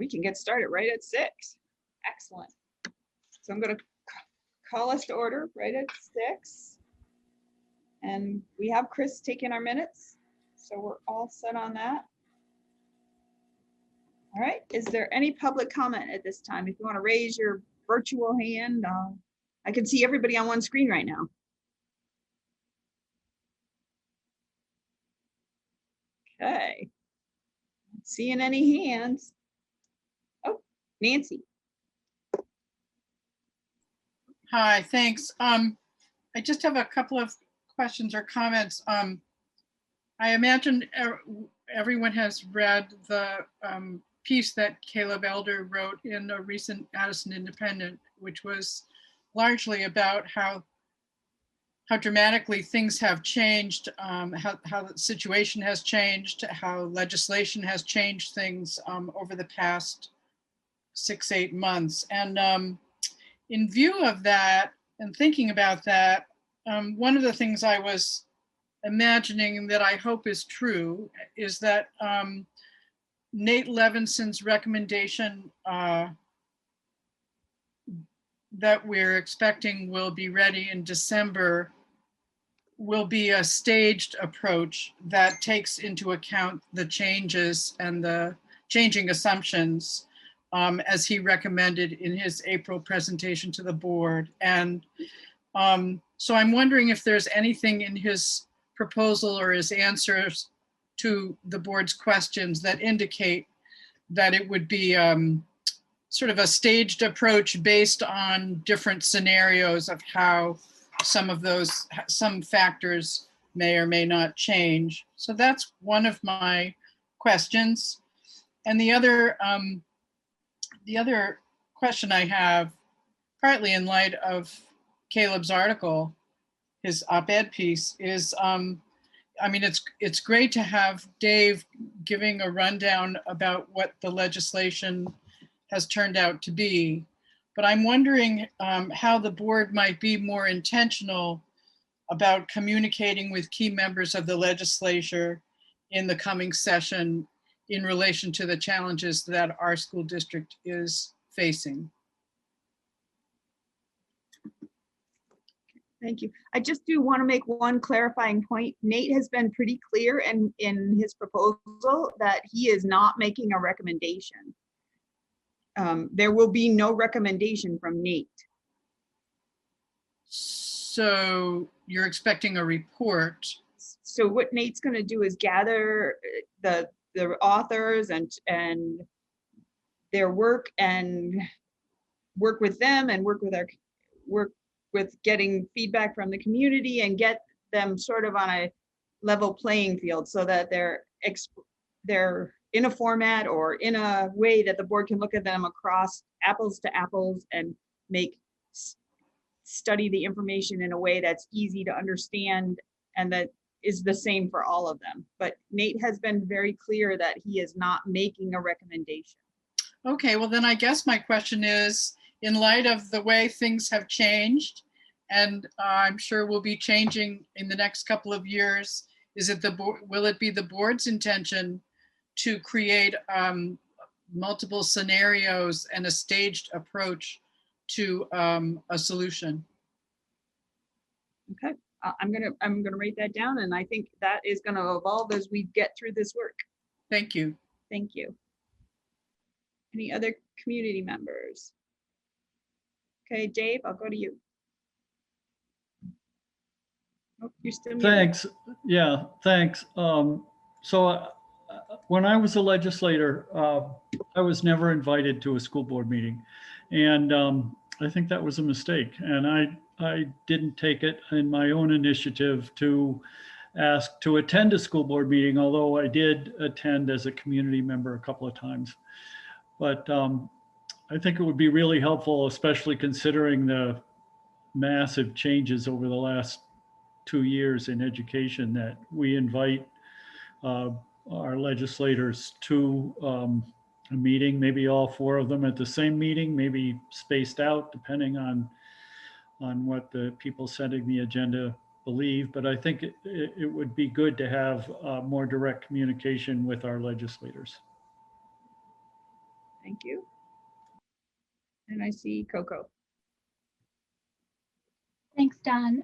We can get started right at 6. Excellent. So I'm going to call us to order right at 6. And we have Chris taking our minutes. So we're all set on that. All right. Is there any public comment at this time? If you want to raise your virtual hand, I can see everybody on one screen right now. Okay. Not seeing any hands. Oh, Nancy. Hi, thanks. I just have a couple of questions or comments. I imagine everyone has read the piece that Caleb Elder wrote in a recent Addison Independent, which was largely about how dramatically things have changed, how the situation has changed, how legislation has changed things over the past 6-8 months. And in view of that and thinking about that, one of the things I was imagining that I hope is true is that Nate Levinson's recommendation that we're expecting will be ready in December will be a staged approach that takes into account the changes and the changing assumptions as he recommended in his April presentation to the board. And so I'm wondering if there's anything in his proposal or his answers to the board's questions that indicate that it would be sort of a staged approach based on different scenarios of how some factors may or may not change. So that's one of my questions. And the other question I have, partly in light of Caleb's article, his op-ed piece, is I mean, it's great to have Dave giving a rundown about what the legislation has turned out to be. But I'm wondering how the board might be more intentional about communicating with key members of the legislature in the coming session in relation to the challenges that our school district is facing. Thank you. I just do want to make one clarifying point. Nate has been pretty clear in his proposal that he is not making a recommendation. There will be no recommendation from Nate. So you're expecting a report. So what Nate's going to do is gather the authors and their work and work with them and work with getting feedback from the community and get them sort of on a level playing field so that they're in a format or in a way that the board can look at them across apples to apples and study the information in a way that's easy to understand and that is the same for all of them. But Nate has been very clear that he is not making a recommendation. Okay, well then I guess my question is, in light of the way things have changed, and I'm sure will be changing in the next couple of years, will it be the board's intention to create multiple scenarios and a staged approach to a solution? Okay, I'm gonna write that down, and I think that is gonna evolve as we get through this work. Thank you. Thank you. Any other community members? Okay, Dave, I'll go to you. Oh, you're still muted. Thanks. Yeah, thanks. So when I was a legislator, I was never invited to a school board meeting. And I think that was a mistake. And I didn't take it in my own initiative to ask to attend a school board meeting, although I did attend as a community member a couple of times. But I think it would be really helpful, especially considering the massive changes over the last 2 years in education, that we invite our legislators to a meeting, maybe all 4 of them at the same meeting, maybe spaced out depending on what the people setting the agenda believe. But I think it would be good to have more direct communication with our legislators. Thank you. And I see Coco. Thanks, Don.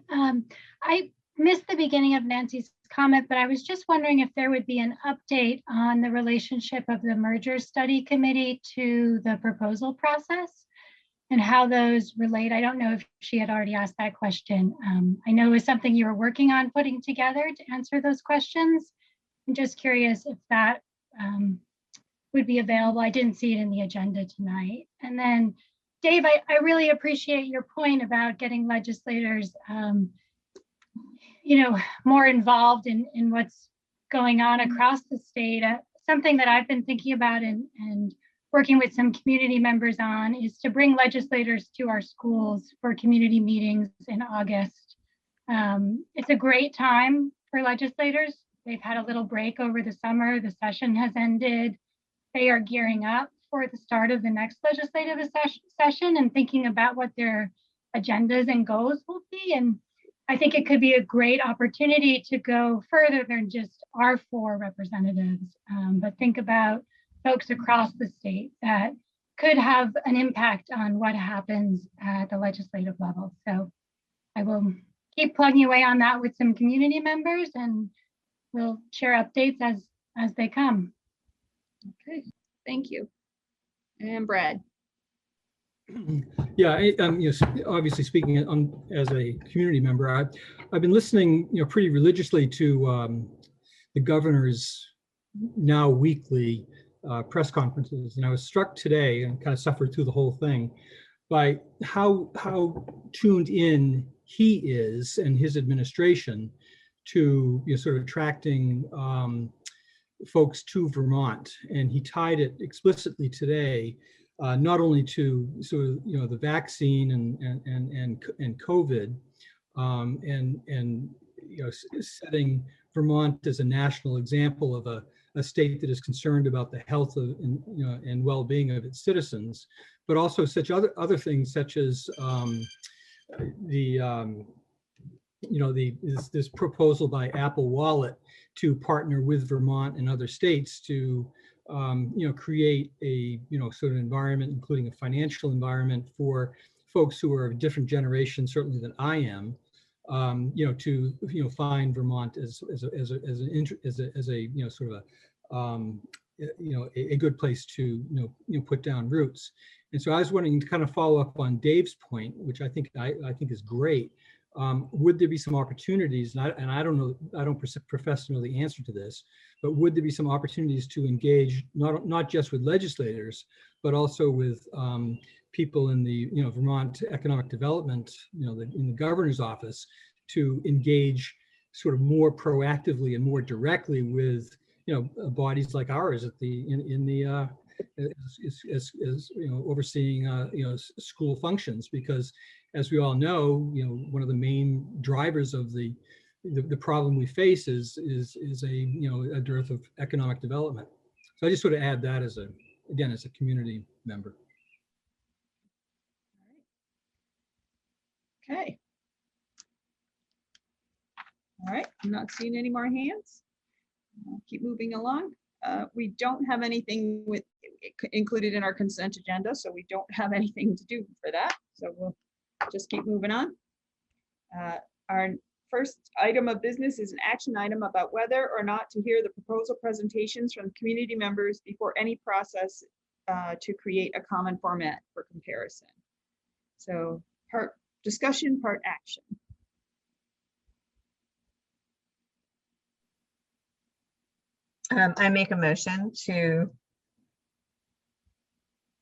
I missed the beginning of Nancy's comment, but I was just wondering if there would be an update on the relationship of the merger study committee to the proposal process and how those relate. I don't know if she had already asked that question. I know it was something you were working on putting together to answer those questions. I'm just curious if that would be available. I didn't see it in the agenda tonight. And then Dave, I really appreciate your point about getting legislators, more involved in what's going on across the state. Something that I've been thinking about and working with some community members on is to bring legislators to our schools for community meetings in August. It's a great time for legislators. They've had a little break over the summer. The session has ended. They are gearing up for the start of the next legislative session and thinking about what their agendas and goals will be. And I think it could be a great opportunity to go further than just our 4 representatives, but think about folks across the state that could have an impact on what happens at the legislative level. So I will keep plugging away on that with some community members, and we'll share updates as they come. Okay, thank you. And Brad. Yeah, obviously speaking as a community member, I've been listening, pretty religiously to the governor's now weekly press conferences, and I was struck today and kind of suffered through the whole thing by how tuned in he is and his administration to sort of attracting folks to Vermont, and he tied it explicitly today. Not only to sort of the vaccine and COVID, and setting Vermont as a national example of a state that is concerned about the health of and well-being of its citizens, but also such other things such as this proposal by Apple Wallet to partner with Vermont and other states to create a sort of environment, including a financial environment for folks who are of a different generation, certainly than I am, to find Vermont as a sort of a good place to put down roots. And so I was wondering to kind of follow up on Dave's point, which I think is great. Would there be some opportunities, and I don't know, I don't profess to know the answer to this, but would there be some opportunities to engage not just with legislators, but also with people in the Vermont Economic Development, in the governor's office, to engage sort of more proactively and more directly with bodies like ours at the overseeing school functions, because as we all know, one of the main drivers of the problem we face is a dearth of economic development. So I just sort of add that as a community member. Okay. All right, I'm not seeing any more hands. I'll keep moving along. We don't have anything included in our consent agenda, so we don't have anything to do for that. So we'll just keep moving on. Our first item of business is an action item about whether or not to hear the proposal presentations from community members before any process to create a common format for comparison. So part discussion, part action. I make a motion to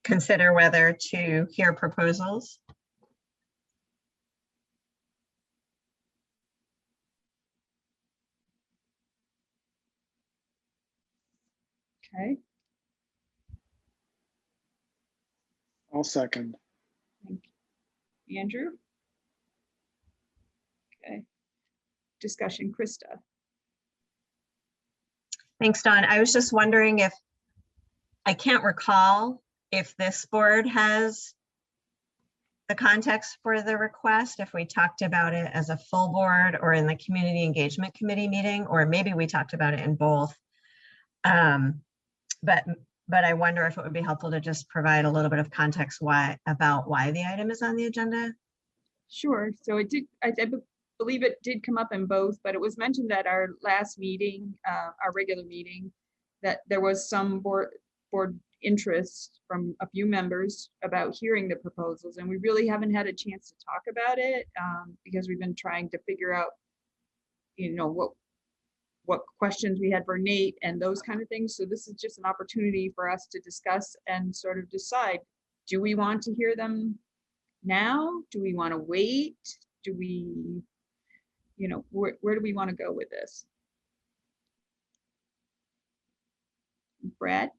consider whether to hear proposals. Okay. I'll second. Thank you. Andrew. Okay. Discussion, Krista. Thanks, Dawn. I was just wondering if, I can't recall if this board has the context for the request, if we talked about it as a full board or in the community engagement committee meeting, or maybe we talked about it in both. But but I wonder if it would be helpful to just provide a little bit of context about why the item is on the agenda. Sure. So it did, I believe it did come up in both, but it was mentioned at our last meeting, our regular meeting, that there was some board interest from a few members about hearing the proposals, and we really haven't had a chance to talk about it because we've been trying to figure out, you know, what questions we had for Nate and those kind of things. So this is just an opportunity for us to discuss and sort of decide, do we want to hear them now? Do we want to wait? Do we, you know, where do we want to go with this? Brad?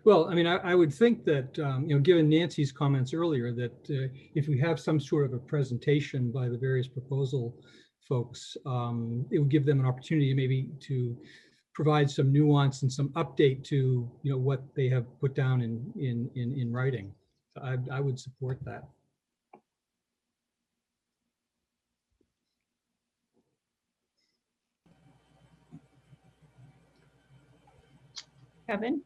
Well, I mean, I would think that, you know, given Nancy's comments earlier, that if we have some sort of a presentation by the various proposal folks, it would give them an opportunity maybe to provide some nuance and some update to, you know, what they have put down in writing. So I would support that. Kevin?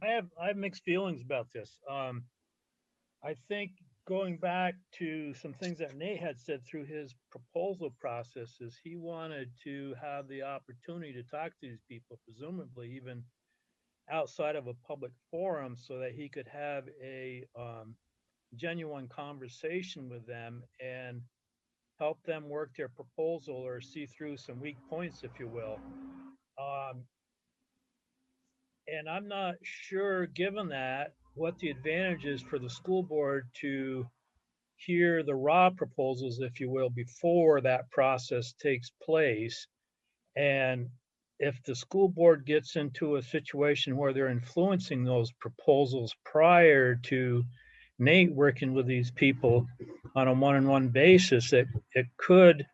I have mixed feelings about this. I think going back to some things that Nate had said through his proposal processes, he wanted to have the opportunity to talk to these people, presumably even outside of a public forum, so that he could have a genuine conversation with them and help them work their proposal or see through some weak points, if you will. And I'm not sure, given that, what the advantage is for the school board to hear the raw proposals, if you will, before that process takes place. And if the school board gets into a situation where they're influencing those proposals prior to Nate working with these people on a one-on-one basis, it could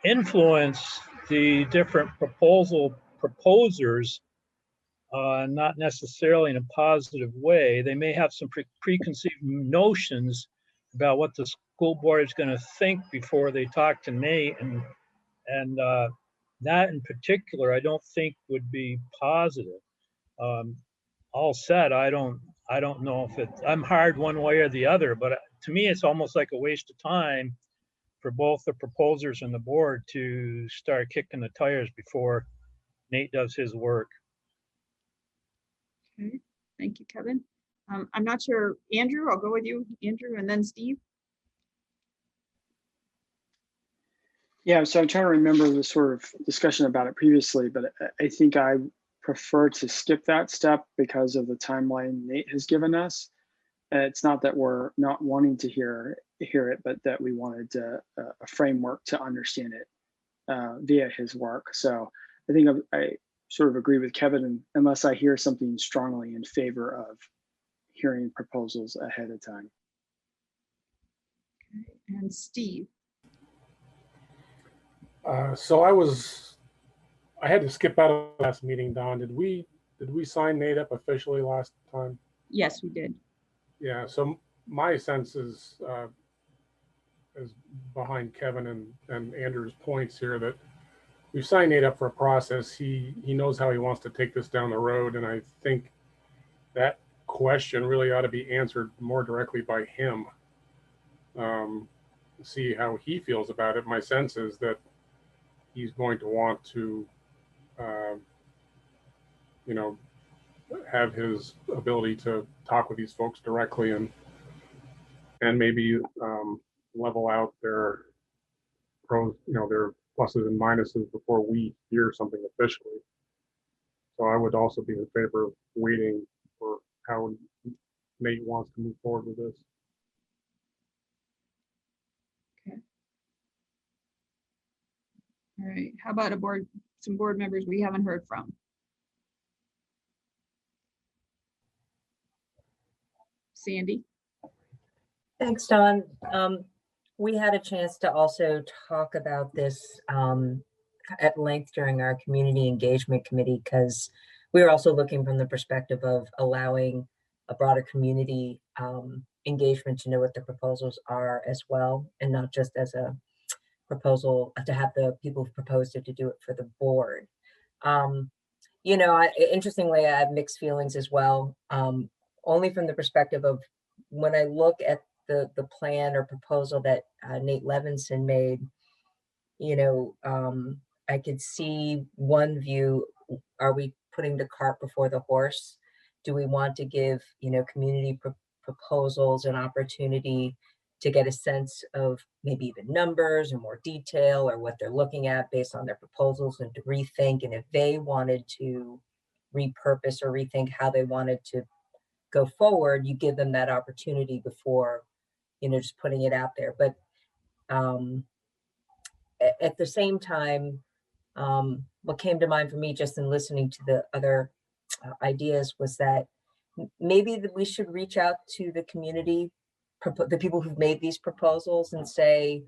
influence the different proposers, not necessarily in a positive way. They may have some preconceived notions about what the school board is going to think before they talk to Nate, and that in particular, I don't think would be positive. All said, I don't know if I'm hard one way or the other, but to me, it's almost like a waste of time for both the proposers and the board to start kicking the tires before Nate does his work. Okay, thank you, Kevin. I'm not sure, Andrew, I'll go with you, Andrew, and then Steve. Yeah, so I'm trying to remember the sort of discussion about it previously, but I think I prefer to skip that step because of the timeline Nate has given us. It's not that we're not wanting to hear it, but that we wanted a framework to understand it via his work. So I think I sort of agree with Kevin, unless I hear something strongly in favor of hearing proposals ahead of time. Okay, and Steve. So I had to skip out of the last meeting, Don. Did we sign Nate up officially last time? Yes, we did. Yeah, so my sense is behind Kevin and Andrew's points here, that we've signed Nate up for a process. He knows how he wants to take this down the road, and I think that question really ought to be answered more directly by him. See how he feels about it. My sense is that he's going to want to, you know, have his ability to talk with these folks directly and maybe level out their pros, you know, their pluses and minuses before we hear something officially. So I would also be in favor of waiting for how Nate wants to move forward with this. Okay. All right, how about some board members we haven't heard from? Sandy? Thanks, Don. We had a chance to also talk about this at length during our community engagement committee, because we were also looking from the perspective of allowing a broader community engagement to know what the proposals are as well, and not just as a proposal to have the people who proposed it to do it for the board. You know, interestingly, I have mixed feelings as well, only from the perspective of when I look at the plan or proposal that Nate Levinson made, you know, I could see one view. Are we putting the cart before the horse? Do we want to give, you know, community proposals an opportunity to get a sense of maybe even numbers or more detail or what they're looking at based on their proposals, and to rethink? And if they wanted to repurpose or rethink how they wanted to go forward, you give them that opportunity before, you know, just putting it out there. But at the same time, what came to mind for me just in listening to the other ideas was that maybe that we should reach out to the community, the people who've made these proposals, and say,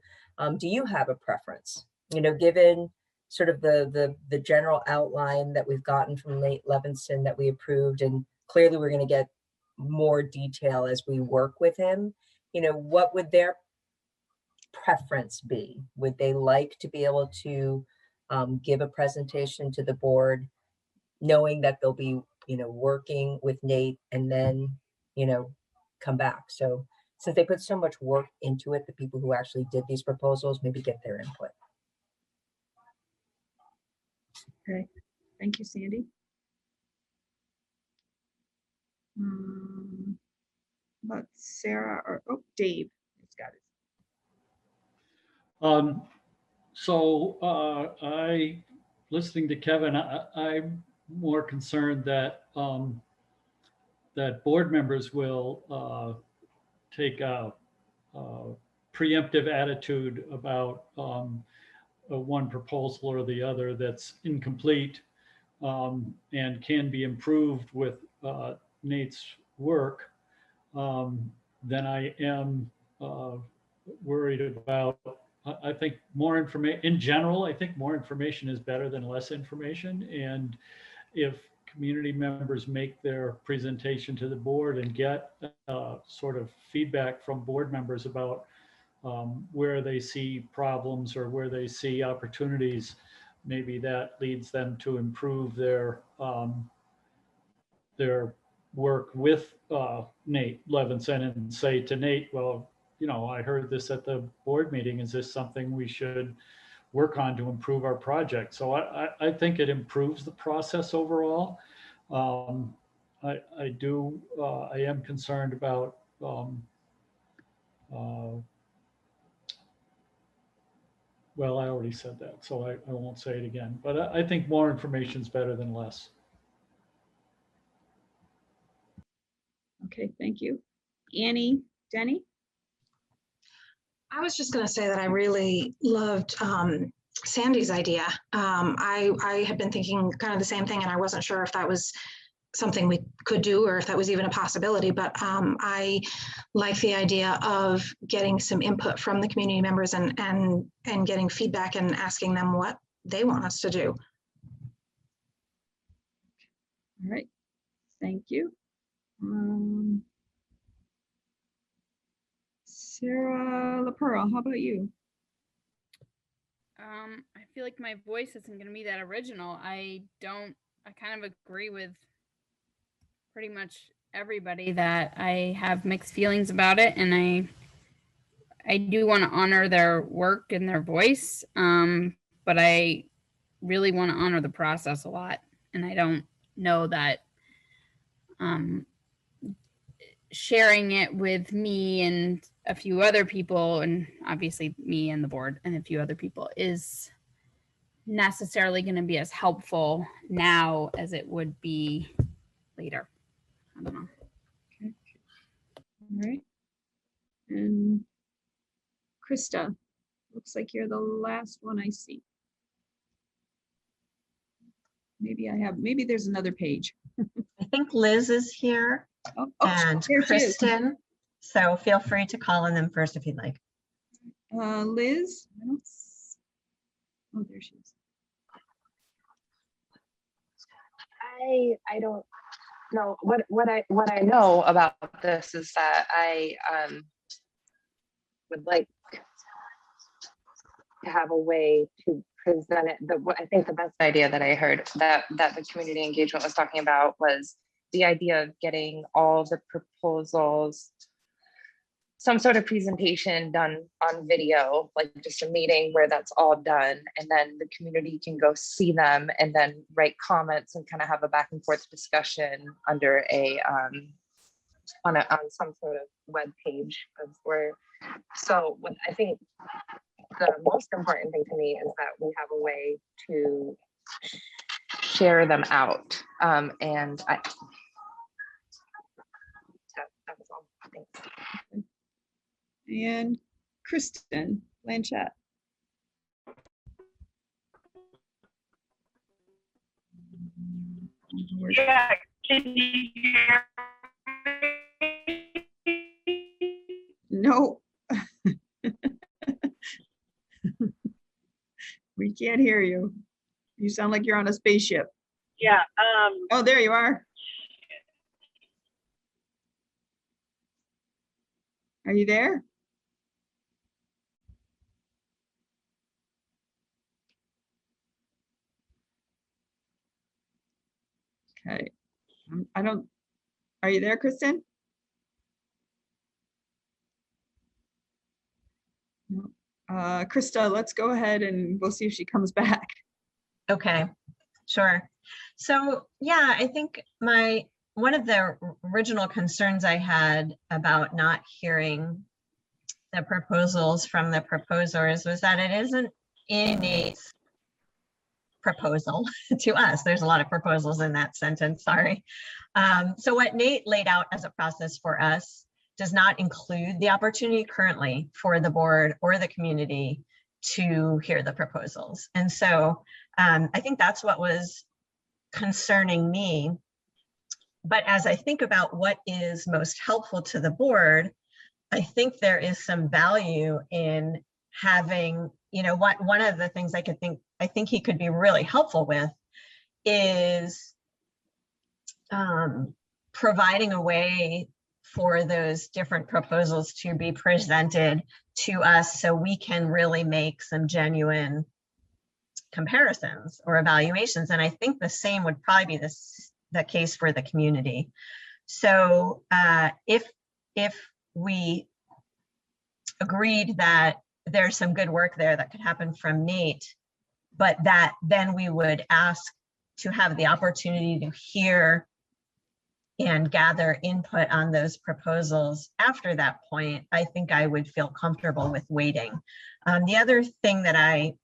do you have a preference? You know, given sort of the general outline that we've gotten from Nate Levinson that we approved, and clearly we're going to get more detail as we work with him. You know, what would their preference be? Would they like to be able to give a presentation to the board, knowing that they'll be, you know, working with Nate and then, you know, come back? So since they put so much work into it, the people who actually did these proposals, maybe get their input. Okay, thank you, Sandy. But Sarah or Dave has got it. So listening to Kevin, I'm more concerned that that board members will take a preemptive attitude about one proposal or the other that's incomplete and can be improved with Nate's work. Then I am worried about, I think more information in general. I think more information is better than less information. And if community members make their presentation to the board and get sort of feedback from board members about where they see problems or where they see opportunities, maybe that leads them to improve their work with Nate Levinson and say to Nate, well, you know, I heard this at the board meeting. Is this something we should work on to improve our project? So I think it improves the process overall. I am concerned about well, I already said that, so I won't say it again, but I think more information is better than less. Okay, thank you. Annie, Denny? I was just going to say that I really loved Sandy's idea. I had been thinking kind of the same thing, and I wasn't sure if that was something we could do or if that was even a possibility, but I like the idea of getting some input from the community members and getting feedback and asking them what they want us to do. All right, thank you. Sarah LaPearl, how about you? I feel like my voice isn't going to be that original. I kind of agree with pretty much everybody that I have mixed feelings about it, and I do want to honor their work and their voice, but I really want to honor the process a lot, and I don't know that sharing it with me and a few other people, and obviously me and the board and a few other people, is necessarily going to be as helpful now as it would be later. I don't know. Okay. All right. And Krista, looks like you're the last one I see. Maybe there's another page. I think Liz is here and there she is. Kristen. So feel free to call on them first if you'd like. Liz, oh, there she is. I don't No, what I know about this is that I would like to have a way to present it. I think the best idea that I heard that the community engagement was talking about was the idea of getting all the proposals, some sort of presentation done on video, like just a meeting where that's all done, and then the community can go see them and then write comments and kind of have a back and forth discussion under a on some sort of web page of where. So what I think the most important thing to me is that we have a way to share them out, and that was all. Thanks. And Kristen Blanchett. Yeah, can you hear me? No. We can't hear you. You sound like you're on a spaceship. Yeah. Oh, there you are. Are you there? Okay. I don't, are you there, Kristen? No. Krista, let's go ahead and we'll see if she comes back. Okay, sure. So yeah, I think one of the original concerns I had about not hearing the proposals from the proposers was that it isn't Nate's proposal to us. There's a lot of proposals in that sentence, sorry. So what Nate laid out as a process for us does not include the opportunity currently for the board or the community to hear the proposals. And so I think that's what was concerning me. But as I think about what is most helpful to the board, I think there is some value in having, one of the things I think he could be really helpful with is providing a way for those different proposals to be presented to us so we can really make some genuine comparisons or evaluations. And I think the same would probably be the case for the community. So if we agreed that there's some good work there that could happen from Nate, but that then we would ask to have the opportunity to hear and gather input on those proposals after that point, I think I would feel comfortable with waiting. The other thing that I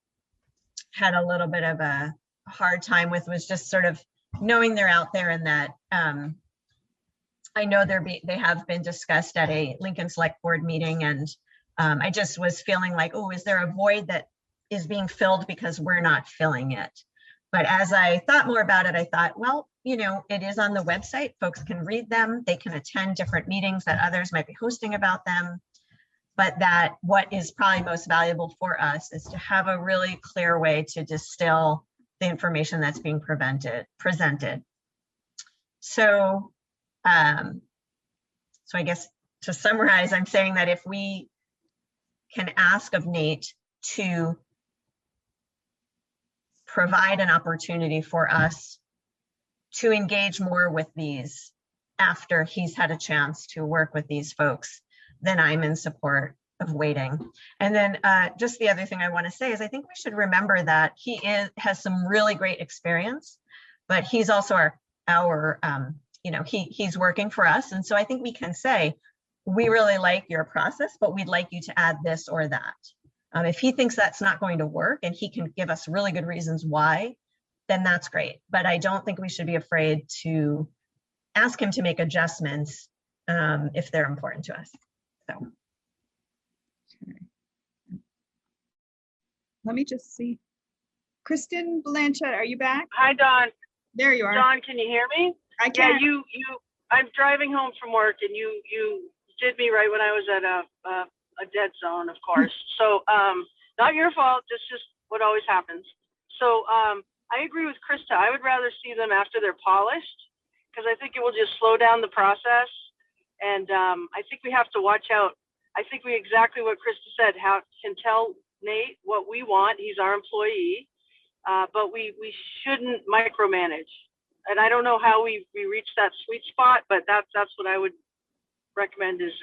had a little bit of a hard time with was just sort of knowing they're out there and that I know they have been discussed at a Lincoln Select Board meeting, and I just was feeling like, oh, is there a void that is being filled because we're not filling it? But as I thought more about it, I thought, well, it is on the website. Folks can read them. They can attend different meetings that others might be hosting about them. But that what is probably most valuable for us is to have a really clear way to distill the information that's being presented. So, so I guess to summarize, I'm saying that if we can ask of Nate to provide an opportunity for us to engage more with these after he's had a chance to work with these folks, then I'm in support of waiting. And then just the other thing I want to say is I think we should remember that he has some really great experience, but he's also he's working for us. And so I think we can say, we really like your process, but we'd like you to add this or that. If he thinks that's not going to work and he can give us really good reasons why, then that's great. But I don't think we should be afraid to ask him to make adjustments if they're important to us. So. Okay. Let me just see. Kristen Blanchett, are you back? Hi, Dawn. There you are. Dawn, can you hear me? I can. Yeah, I'm driving home from work, and you did me right when I was at a dead zone, of course. So not your fault, just what always happens. So I agree with Krista. I would rather see them after they're polished because I think it will just slow down the process. And I think we have to watch out. I think we exactly what Krista said, can tell Nate what we want. He's our employee, but we shouldn't micromanage. And I don't know how we reach that sweet spot, but that's what I would recommend is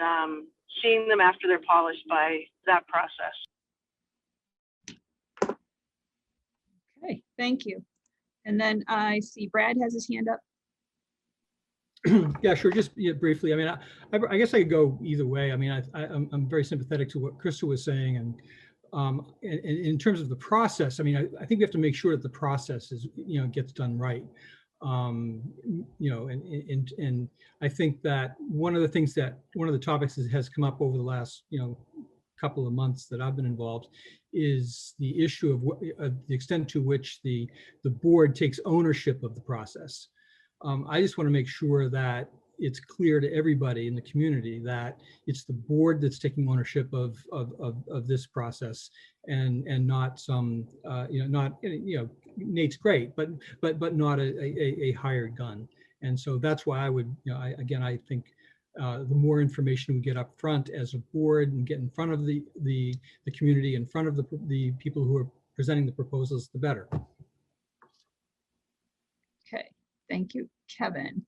seeing them after they're polished by that process. Okay, thank you. And then I see Brad has his hand up. Yeah, sure. Just briefly. I mean, I guess I could go either way. I mean, I'm very sympathetic to what Krista was saying, and in terms of the process, I mean, I think we have to make sure that the process is, gets done right. And I think that one of the topics that has come up over the last, couple of months that I've been involved is the issue of the extent to which the board takes ownership of the process. I just want to make sure that it's clear to everybody in the community that it's the board that's taking ownership of this process, and not some Nate's great, but not a hired gun. And so that's why I would, I think the more information we get up front as a board and get in front of the community, in front of the people who are presenting the proposals, the better. Okay, thank you, Kevin.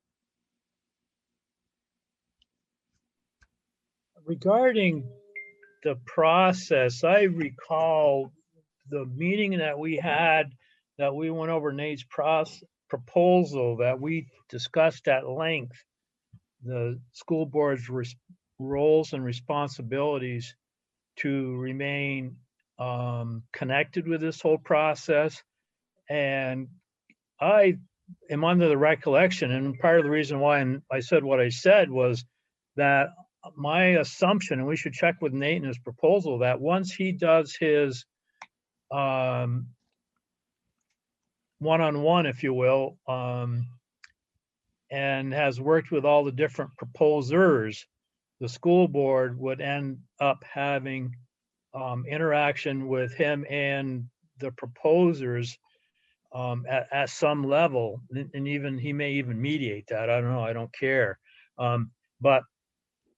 Regarding the process, I recall the meeting that we had, that we went over Nate's proposal, that we discussed at length the school board's roles and responsibilities to remain connected with this whole process. And I am under the recollection, and part of the reason why I said what I said was that my assumption, and we should check with Nate in his proposal, that once he does his one-on-one, if you will, and has worked with all the different proposers, the school board would end up having interaction with him and the proposers at some level, and even he may even mediate that. I don't know. I don't care. But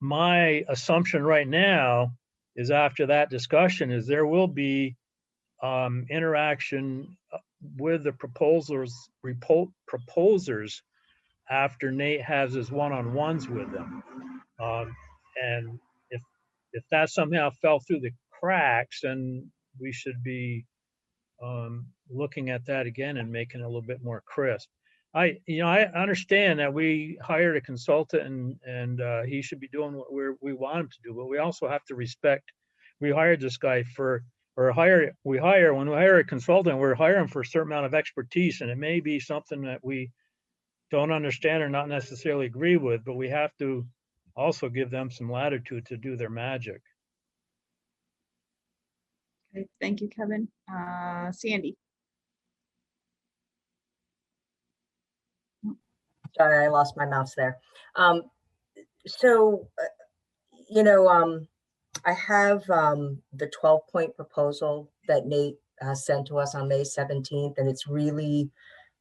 my assumption right now is, after that discussion, is there will be interaction with the proposers after Nate has his one-on-ones with them. And if that somehow fell through the cracks, then we should be looking at that again and making it a little bit more crisp. I understand that we hired a consultant and he should be doing what we want him to do, but we also have to respect, we hired this guy when we hire a consultant, we're hiring for a certain amount of expertise, and it may be something that we don't understand or not necessarily agree with, but we have to also give them some latitude to do their magic. Okay, thank you, Kevin. Sandy. Sorry, I lost my mouse there. I have the 12-point proposal that Nate sent to us on May 17th, and it's really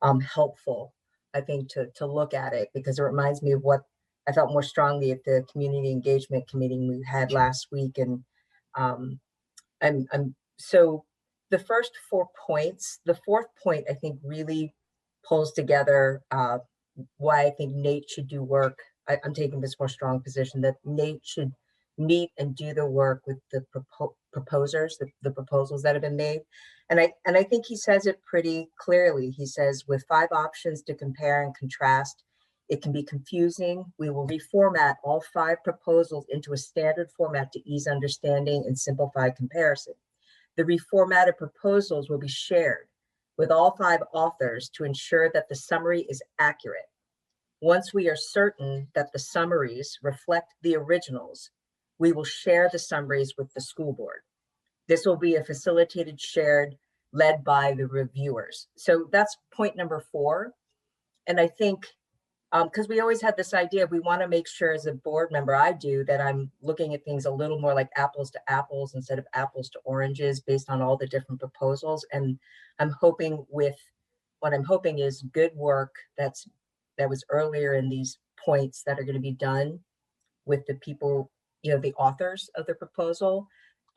helpful, I think, to look at it, because it reminds me of what I felt more strongly at the community engagement meeting we had last week. And so the first 4 points, the fourth point, I think, really pulls together why I think Nate should do work. I'm taking this more strong position that Nate should meet and do the work with the proposers, the proposals that have been made. And I think he says it pretty clearly. He says, with 5 options to compare and contrast, it can be confusing. We will reformat all 5 proposals into a standard format to ease understanding and simplify comparison. The reformatted proposals will be shared with all 5 authors to ensure that the summary is accurate. Once we are certain that the summaries reflect the originals, we will share the summaries with the school board. This will be a facilitated shared led by the reviewers. So that's point number 4. And I think, because we always had this idea, we want to make sure as a board member, I do, that I'm looking at things a little more like apples to apples instead of apples to oranges based on all the different proposals. And what I'm hoping is good work that's that was earlier in these points that are going to be done with the people, you know, the authors of the proposal.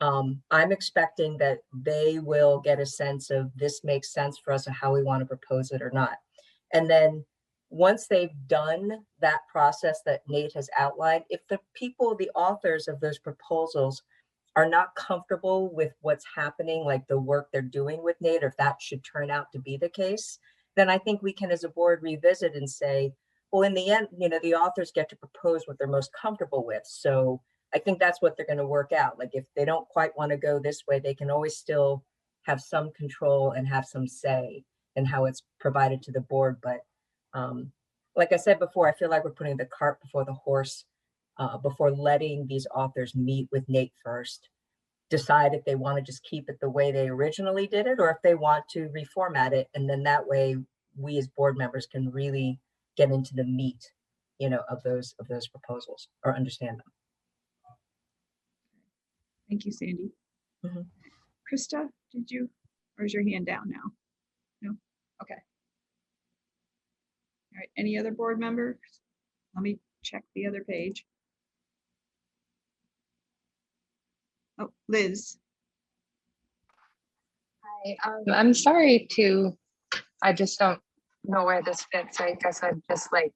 I'm expecting that they will get a sense of this makes sense for us, or how we want to propose it or not. And then once they've done that process that Nate has outlined, if the people, the authors of those proposals are not comfortable with what's happening, like the work they're doing with Nate, or if that should turn out to be the case, then I think we can as a board revisit and say, well, in the end, you know, the authors get to propose what they're most comfortable with. So I think that's what they're going to work out. Like if they don't quite want to go this way, they can always still have some control and have some say in how it's provided to the board. But like I said before, I feel like we're putting the cart before the horse, before letting these authors meet with Nate first, decide if they want to just keep it the way they originally did it, or if they want to reformat it. And then that way we as board members can really get into the meat, you know, of those proposals, or understand them. Thank you, Sandy. Mm-hmm. Krista, did you, or is your hand down now? No? Okay. All right, any other board members? Let me check the other page. Oh, Liz. Hi, I'm sorry to, I just don't know where this fits. I guess I'd just like,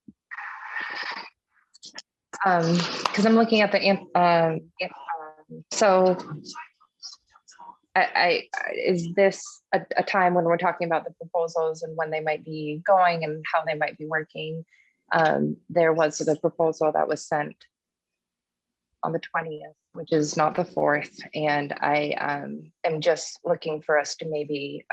because I'm looking at the, so is this a time when we're talking about the proposals and when they might be going and how they might be working? There was the proposal that was sent on the 20th, which is not the 4th. And I am just looking for us to maybe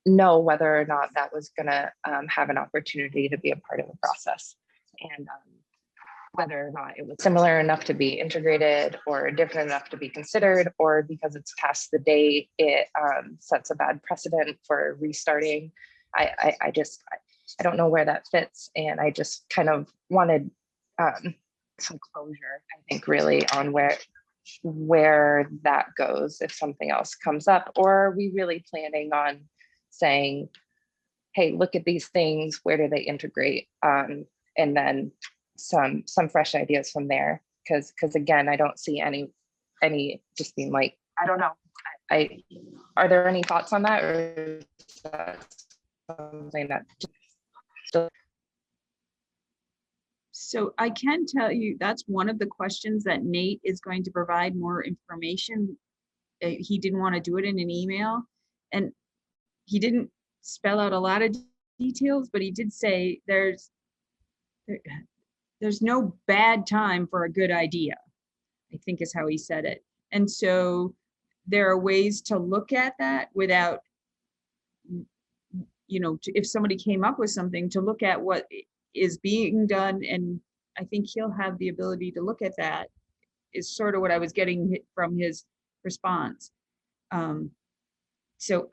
know whether or not that was gonna have an opportunity to be a part of the process. And whether or not it was similar enough to be integrated or different enough to be considered, or because it's past the date, it sets a bad precedent for restarting. I don't know where that fits. And I just kind of wanted some closure, I think, really on where that goes if something else comes up. Or are we really planning on saying, hey, look at these things, where do they integrate? And then some fresh ideas from there. Because again, I don't see any just being like, I don't know. Are there any thoughts on that, or is that something that still? So I can tell you that's one of the questions that Nate is going to provide more information. He didn't want to do it in an email, and he didn't spell out a lot of details, but he did say there's no bad time for a good idea, I think is how he said it. And so there are ways to look at that without, you know, if somebody came up with something, to look at what is being done. And I think he'll have the ability to look at that, is sort of what I was getting from his response. So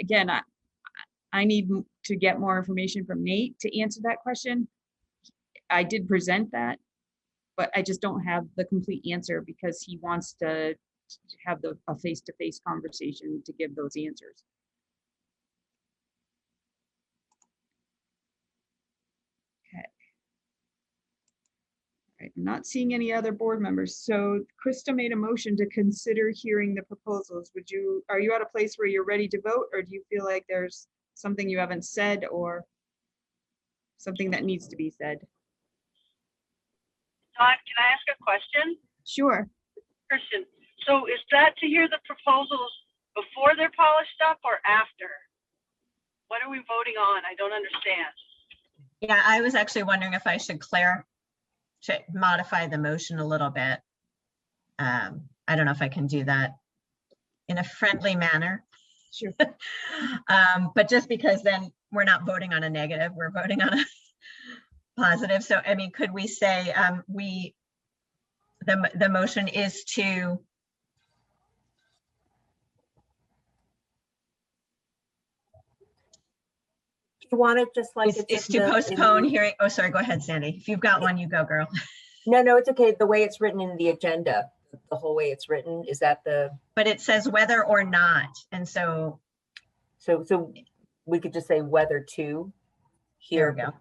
again, I need to get more information from Nate to answer that question. I did present that, but I just don't have the complete answer because he wants to have a face-to-face conversation to give those answers. Okay. All right, I'm not seeing any other board members. So Krista made a motion to consider hearing the proposals. Are you at a place where you're ready to vote, or do you feel like there's something you haven't said or something that needs to be said? Todd, can I ask a question? Sure. Kristen, so is that to hear the proposals before they're polished up or after? What are we voting on? I don't understand. Yeah, I was actually wondering if I should modify the motion a little bit. I don't know if I can do that in a friendly manner. Sure. But just because then we're not voting on a negative, we're voting on a positive. So, I mean, could we say the motion is to You want it just like is to postpone hearing. Oh, sorry, go ahead, Sandy. If you've got one, you go, girl. No, it's okay. The way it's written in the agenda, the whole way it's written, is that the? But it says whether or not, and so we could just say whether to hear. There we go.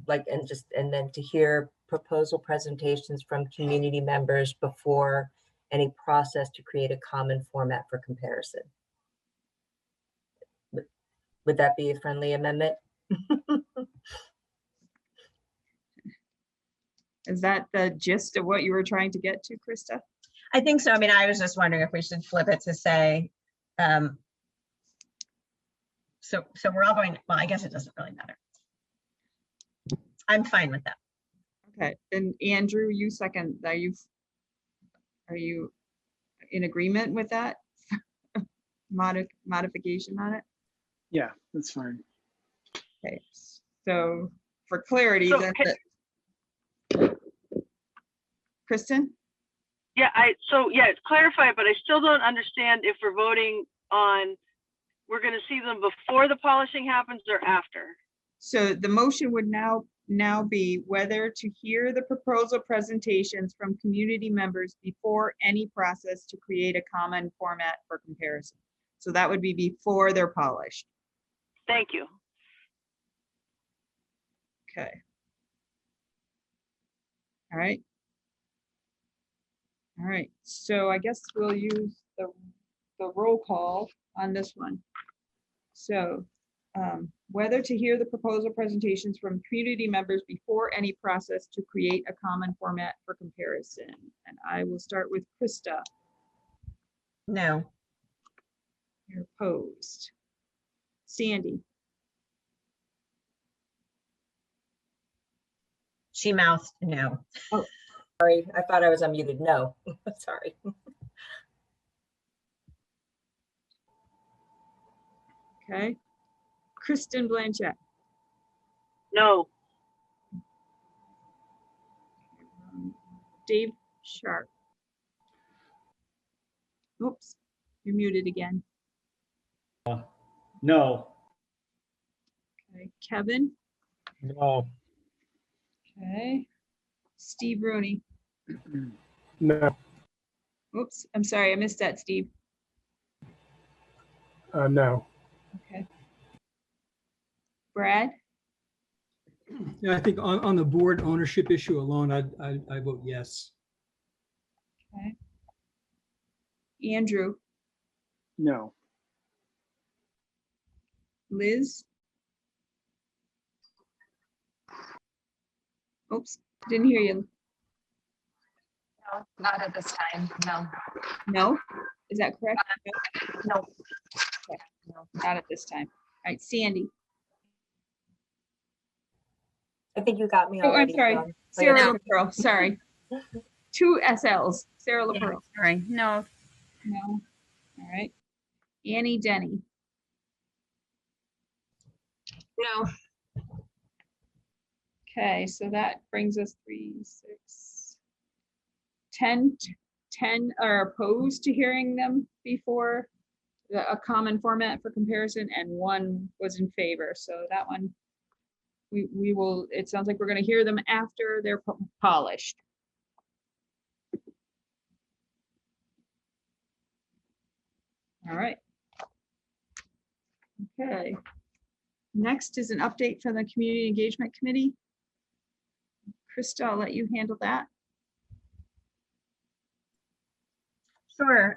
like, and then to hear proposal presentations from community members before any process to create a common format for comparison. Would that be a friendly amendment? Is that the gist of what you were trying to get to, Krista? I think so. I mean, I was just wondering if we should flip it to say, so we're all going, well, I guess it doesn't really matter. I'm fine with that. Okay, and Andrew, you second, are you in agreement with that? Modification on it? Yeah, that's fine. Okay, so for clarity, So then can- Kristen? Yeah, clarify, but I still don't understand if we're voting on, we're gonna see them before the polishing happens or after. So the motion would now be whether to hear the proposal presentations from community members before any process to create a common format for comparison. So that would be before they're polished. Thank you. Okay. All right. All right, so I guess we'll use the roll call on this one. So whether to hear the proposal presentations from community members before any process to create a common format for comparison. And I will start with Krista. No. You're opposed. Sandy. She mouthed no. Oh, Sorry, I thought I was unmuted. No, sorry. okay. Kristen Blanchett. No. Dave Sharp. Oops, you're muted again. No. Okay, Kevin. No. Okay. Steve Rooney. No. Oops, I'm sorry, I missed that, Steve. No. Okay. Brad? Yeah, I think on the board ownership issue alone, I vote yes. Okay. Andrew? No. Liz? Oops, didn't hear you. No, not at this time. No. No? Is that correct? No. Okay. No, not at this time. All right, Sandy. I think you got me Oh, I'm already. sorry. Dawn. Sarah yeah. LaPearl, sorry. 2 SLs. Sarah Yeah, LaPearl. sorry, no. No. All right. Annie Denny. No. Okay, so that brings us 3, 6, 10 are opposed to hearing them before a common format for comparison, and 1 was in favor. So that one, we will, it sounds like we're going to hear them after they're polished. All right. Okay. Next is an update from the Community Engagement Committee. Krista, I'll let you handle that. Sure.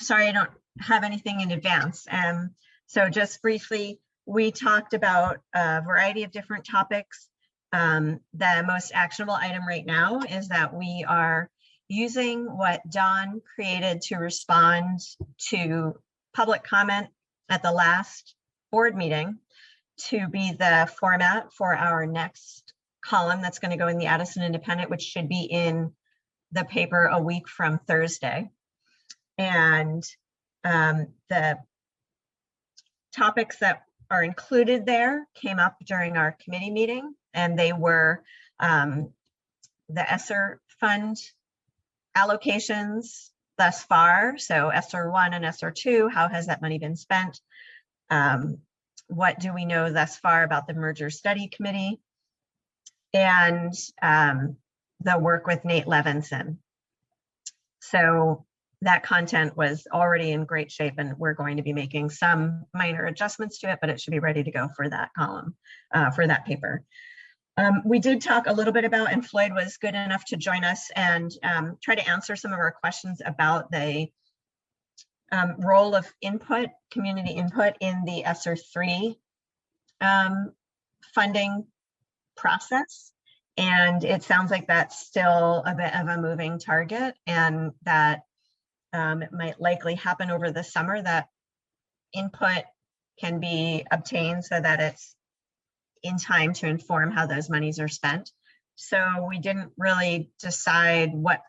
Sorry, I don't have anything in advance. So just briefly, we talked about a variety of different topics. The most actionable item right now is that we are using what Dawn created to respond to public comment at the last board meeting to be the format for our next column that's going to go in the Addison Independent, which should be in the paper a week from Thursday. And the topics that are included there came up during our committee meeting, and they were the ESSER fund allocations thus far. So ESSER 1 and ESSER 2, how has that money been spent? What do we know thus far about the merger study committee? And the work with Nate Levinson. So that content was already in great shape, and we're going to be making some minor adjustments to it, but it should be ready to go for that column, for that paper. We did talk a little bit about, and Floyd was good enough to join us and try to answer some of our questions about the role of input, community input in the ESSER 3 funding process. And it sounds like that's still a bit of a moving target, and that it might likely happen over the summer that input can be obtained so that it's in time to inform how those monies are spent. So we didn't really decide what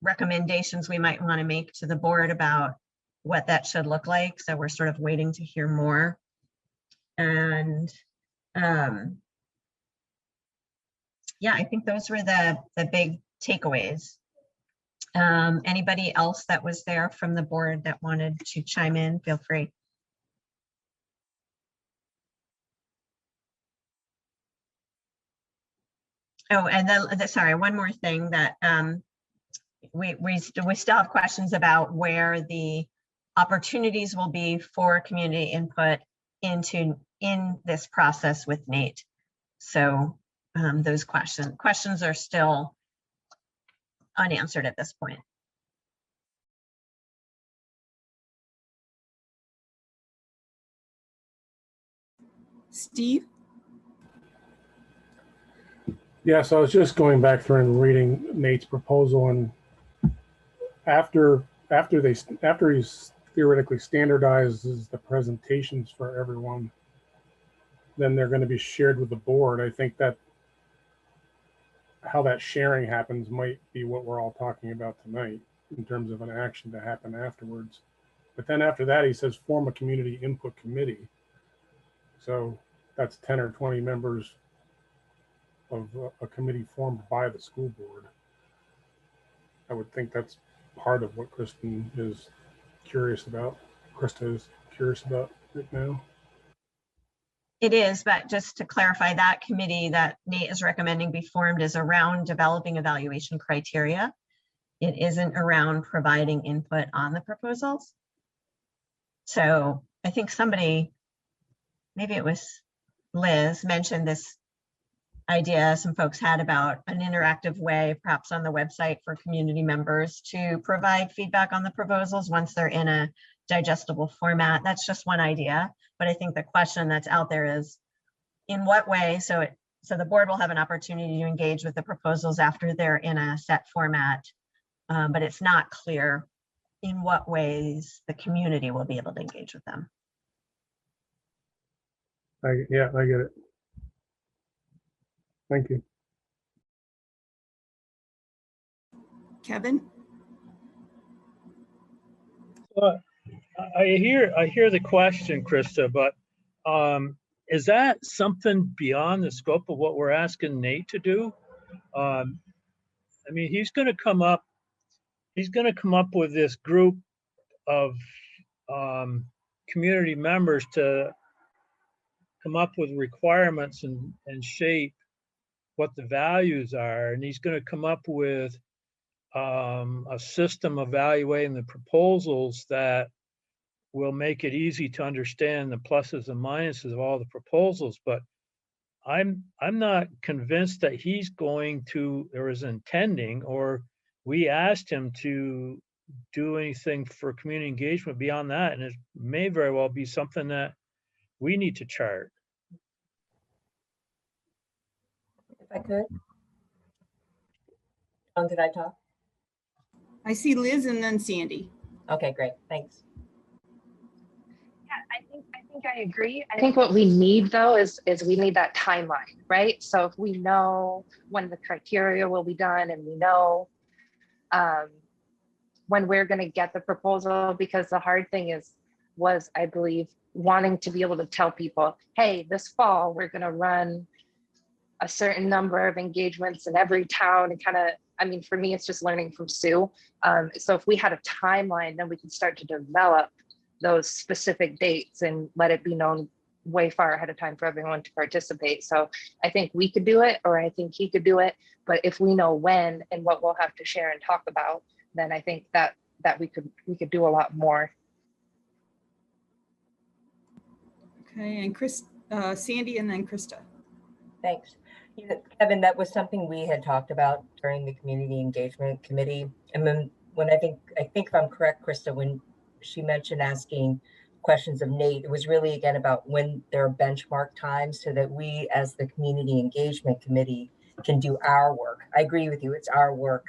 recommendations we might want to make to the board about what that should look like. So we're sort of waiting to hear more. And yeah, I think those were the big takeaways. Anybody else that was there from the board that wanted to chime in, feel free. Oh, and then, sorry, one more thing that we still have questions about where the opportunities will be for community input in this process with Nate. So those questions are still unanswered at this point. Steve? Yeah, so I was just going back through and reading Nate's proposal, and after he's theoretically standardizes the presentations for everyone, then they're going to be shared with the board. I think that how that sharing happens might be what we're all talking about tonight in terms of an action to happen afterwards. But then after that, he says form a community input committee. So that's 10 or 20 members of a committee formed by the school board. I would think that's part of what Kristen is curious about. Krista is curious about right now. It is, but just to clarify, that committee that Nate is recommending be formed is around developing evaluation criteria. It isn't around providing input on the proposals. So I think somebody, maybe it was Liz, mentioned this idea some folks had about an interactive way, perhaps on the website, for community members to provide feedback on the proposals once they're in a digestible format. That's just one idea, but I think the question that's out there is in what way, so the board will have an opportunity to engage with the proposals after they're in a set format, but it's not clear in what ways the community will be able to engage with them. Yeah, I get it. Thank you. Kevin? I hear the question, Krista, but is that something beyond the scope of what we're asking Nate to do? I mean, he's going to come up with this group of community members to come up with requirements and shape what the values are, and he's going to come up with a system evaluating the proposals that will make it easy to understand the pluses and minuses of all the proposals. But I'm not convinced that he's going to, or is intending, or we asked him to do anything for community engagement beyond that, and it may very well be something that we need to chart. If I could. Did I talk? I see Liz and then Sandy. Okay, great, thanks. Yeah, I think I agree. I think what we need though is we need that timeline, right? So if we know when the criteria will be done, and we know when we're going to get the proposal, because the hard thing was, I believe, wanting to be able to tell people, hey, this fall we're going to run a certain number of engagements in every town, and kind of, I mean, for me, it's just learning from Sue. So if we had a timeline, then we could start to develop those specific dates and let it be known way far ahead of time for everyone to participate. So I think we could do it, or I think he could do it. But if we know when and what we'll have to share and talk about, then I think that we could do a lot more. Okay, and Sandy and then Krista. Thanks. You know, Kevin, that was something we had talked about during the community engagement committee. And then when I think if I'm correct, Krista, when she mentioned asking questions of Nate, it was really again about when there are benchmark times so that we as the community engagement committee can do our work. I agree with you. It's our work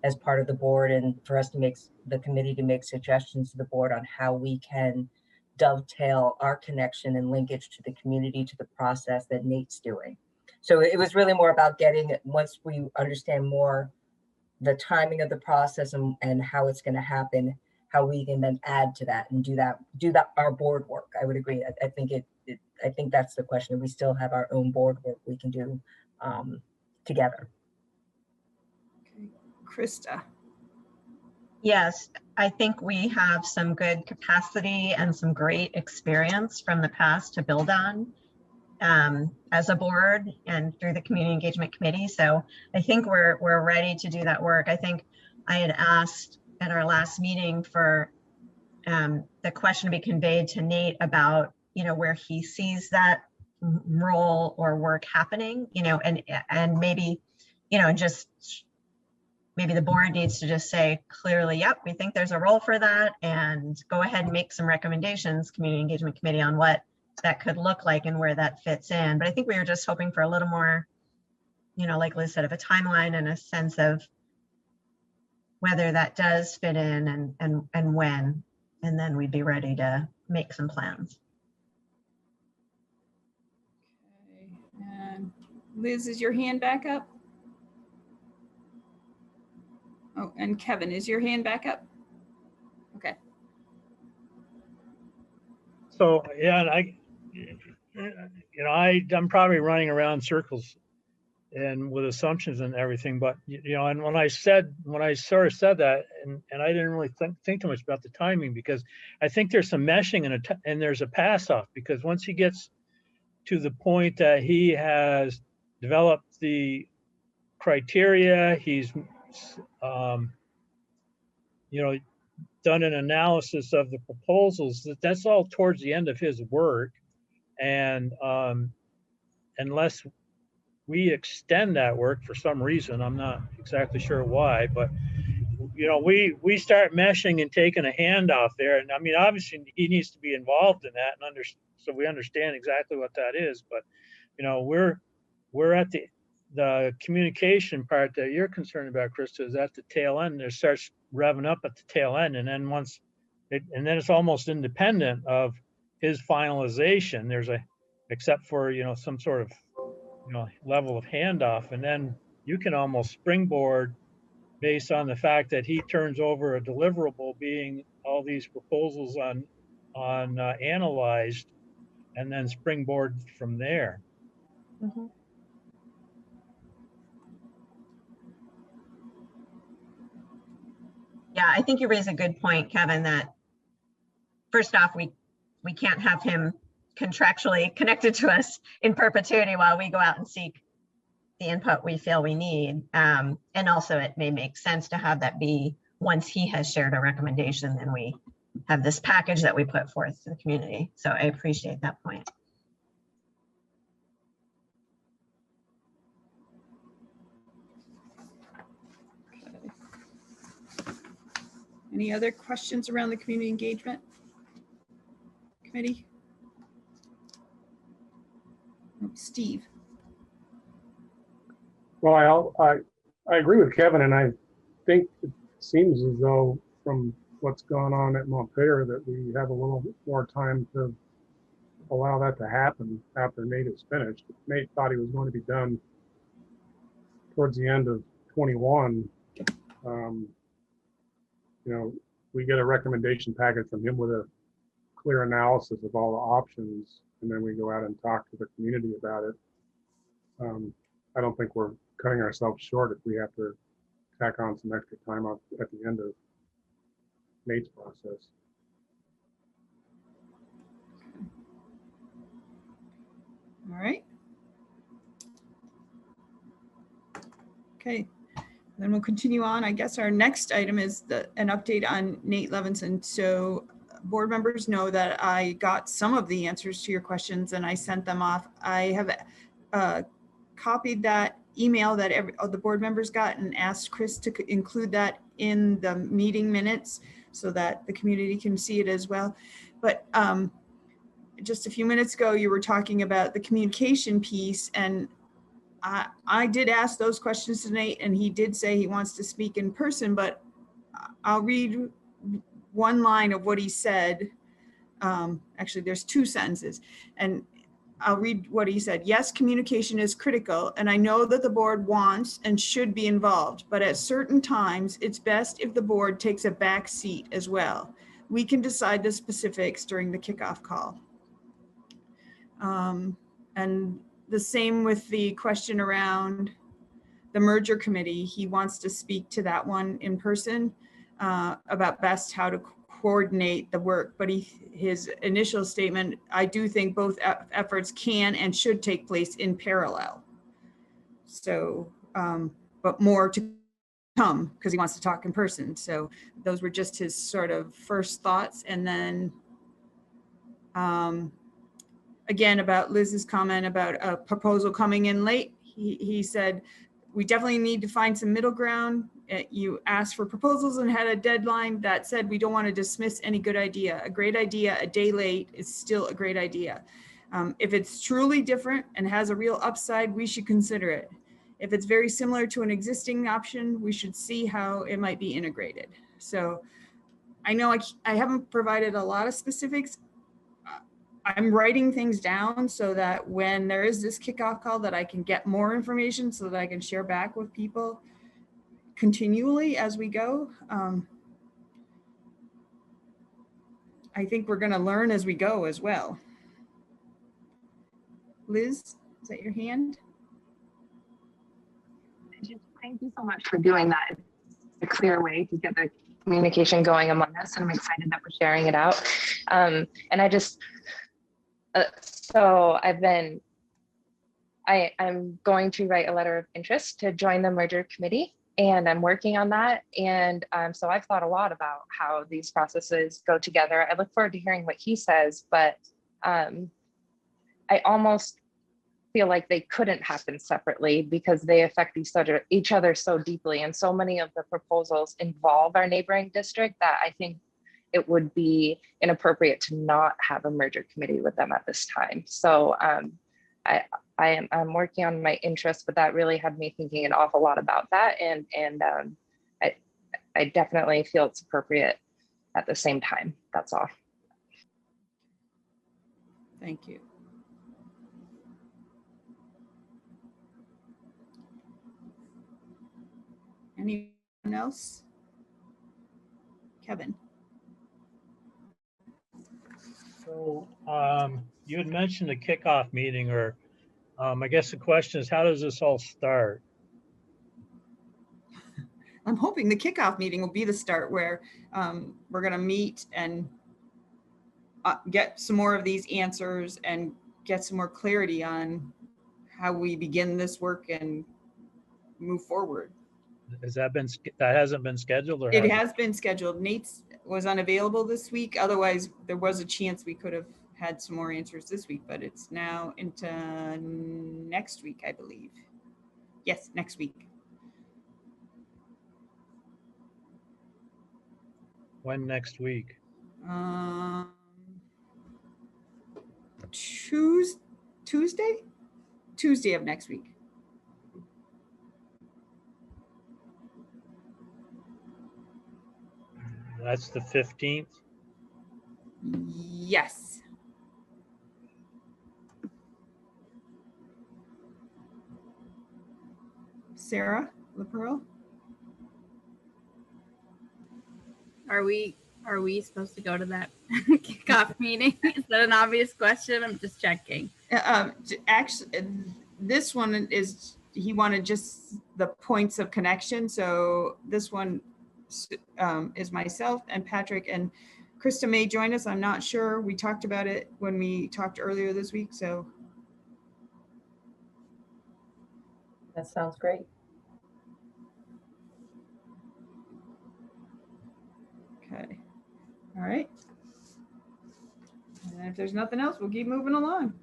as part of the board and for us to make the committee to make suggestions to the board on how we can dovetail our connection and linkage to the community, to the process that Nate's doing. So it was really more about getting, once we understand more the timing of the process and how it's going to happen, how we can then add to that and do that our board work. I would agree. I think that's the question. We still have our own board work we can do together. Okay. Krista. Yes, I think we have some good capacity and some great experience from the past to build on as a board and through the community engagement committee. So I think we're ready to do that work. I think I had asked at our last meeting for the question to be conveyed to Nate about, you know, where he sees that role or work happening, you know, and maybe, you know, just maybe the board needs to just say clearly, yep, we think there's a role for that, and go ahead and make some recommendations, community engagement committee, on what that could look like and where that fits in. But I think we were just hoping for a little more, you know, like Liz said, of a timeline and a sense of whether that does fit in and when, and then we'd be ready to make some plans. Okay. And Liz, is your hand back up? Oh, and Kevin, is your hand back up? Okay. So, yeah, and I'm probably running around circles and with assumptions and everything, but, you know, and when I sort of said that, and I didn't really think too much about the timing, because I think there's some meshing and there's a pass off, because once he gets to the point that he has developed the criteria, he's, you know, done an analysis of the proposals, that's all towards the end of his work. And unless we extend that work for some reason, I'm not exactly sure why, but, you know, we start meshing and taking a handoff there. And I mean, obviously he needs to be involved in that and so we understand exactly what that is. But, you know, we're at the communication part that you're concerned about, Krista, is at the tail end. It starts revving up at the tail end, and then then it's almost independent of his finalization. There's except for, you know, some sort of, you know, level of handoff, and then you can almost springboard based on the fact that he turns over a deliverable, being all these proposals on analyzed, and then springboard from there. Mm-hmm. Yeah, I think you raise a good point, Kevin, that first off, we can't have him contractually connected to us in perpetuity while we go out and seek the input we feel we need. And also it may make sense to have that be, once he has shared a recommendation, then we have this package that we put forth to the community. So I appreciate that point. Any other questions around the community engagement committee? Oh, Steve. Well, I agree with Kevin, and I think it seems as though from what's gone on at Montpelier that we have a little more time to allow that to happen after Nate is finished. Nate thought he was going to be done towards the end of 21. You know, we get a recommendation package from him with a clear analysis of all the options, and then we go out and talk to the community about it. I don't think we're cutting ourselves short if we have to tack on some extra time at the end of Nate's process. All right. Okay, then we'll continue on. I guess our next item is an update on Nate Levinson. So board members know that I got some of the answers to your questions and I sent them off. I have copied that email that all the board members got and asked Chris to include that in the meeting minutes so that the community can see it as well. But just a few minutes ago, you were talking about the communication piece, and I did ask those questions to Nate, and he did say he wants to speak in person, but I'll read one line of what he said. Actually, there's 2 sentences, and I'll read what he said. Yes, communication is critical, and I know that the board wants and should be involved, but at certain times, it's best if the board takes a back seat as well. We can decide the specifics during the kickoff call. And the same with the question around the merger committee. He wants to speak to that one in person about best how to coordinate the work. But his initial statement, I do think both efforts can and should take place in parallel. So, but more to come because he wants to talk in person. So those were just his sort of first thoughts. And then again, about Liz's comment about a proposal coming in late, he said, we definitely need to find some middle ground. You asked for proposals and had a deadline. That said, we don't want to dismiss any good idea. A great idea a day late is still a great idea. If it's truly different and has a real upside, we should consider it. If it's very similar to an existing option, we should see how it might be integrated. So I know I haven't provided a lot of specifics. I'm writing things down so that when there is this kickoff call that I can get more information so that I can share back with people continually as we go. I think we're going to learn as we go as well. Liz, is that your hand? Thank you so much for doing that. It's a clear way to get the communication going among us, and I'm excited that we're sharing it out. And I just, so I'm going to write a letter of interest to join the merger committee, and I'm working on that. And so I've thought a lot about how these processes go together. I look forward to hearing what he says, but I almost feel like they couldn't happen separately because they affect each other so deeply. And so many of the proposals involve our neighboring district that I think it would be inappropriate to not have a merger committee with them at this time. So I'm working on my interests, but that really had me thinking an awful lot about that. And I definitely feel it's appropriate at the same time. That's all. Thank you. Anyone else? Kevin. So you had mentioned a kickoff meeting, or I guess the question is, how does this all start? I'm hoping the kickoff meeting will be the start where we're going to meet and get some more of these answers and get some more clarity on how we begin this work and move forward. Has that hasn't been scheduled, or it has been scheduled? Nate's was unavailable this week. Otherwise, there was a chance we could have had some more answers this week, but it's now into next week, I believe. Yes, next week. When next week? Tuesday of next week. That's the 15th? Yes. Sarah LaPearl? Are we supposed to go to that kickoff meeting? Is that an obvious question? I'm just checking. Actually, this one is, he wanted just the points of connection. So this one is myself and Patrick, and Krista may join us. I'm not sure. We talked about it when we talked earlier this week. So that sounds great. Okay. All right. And if there's nothing else, we'll keep moving along.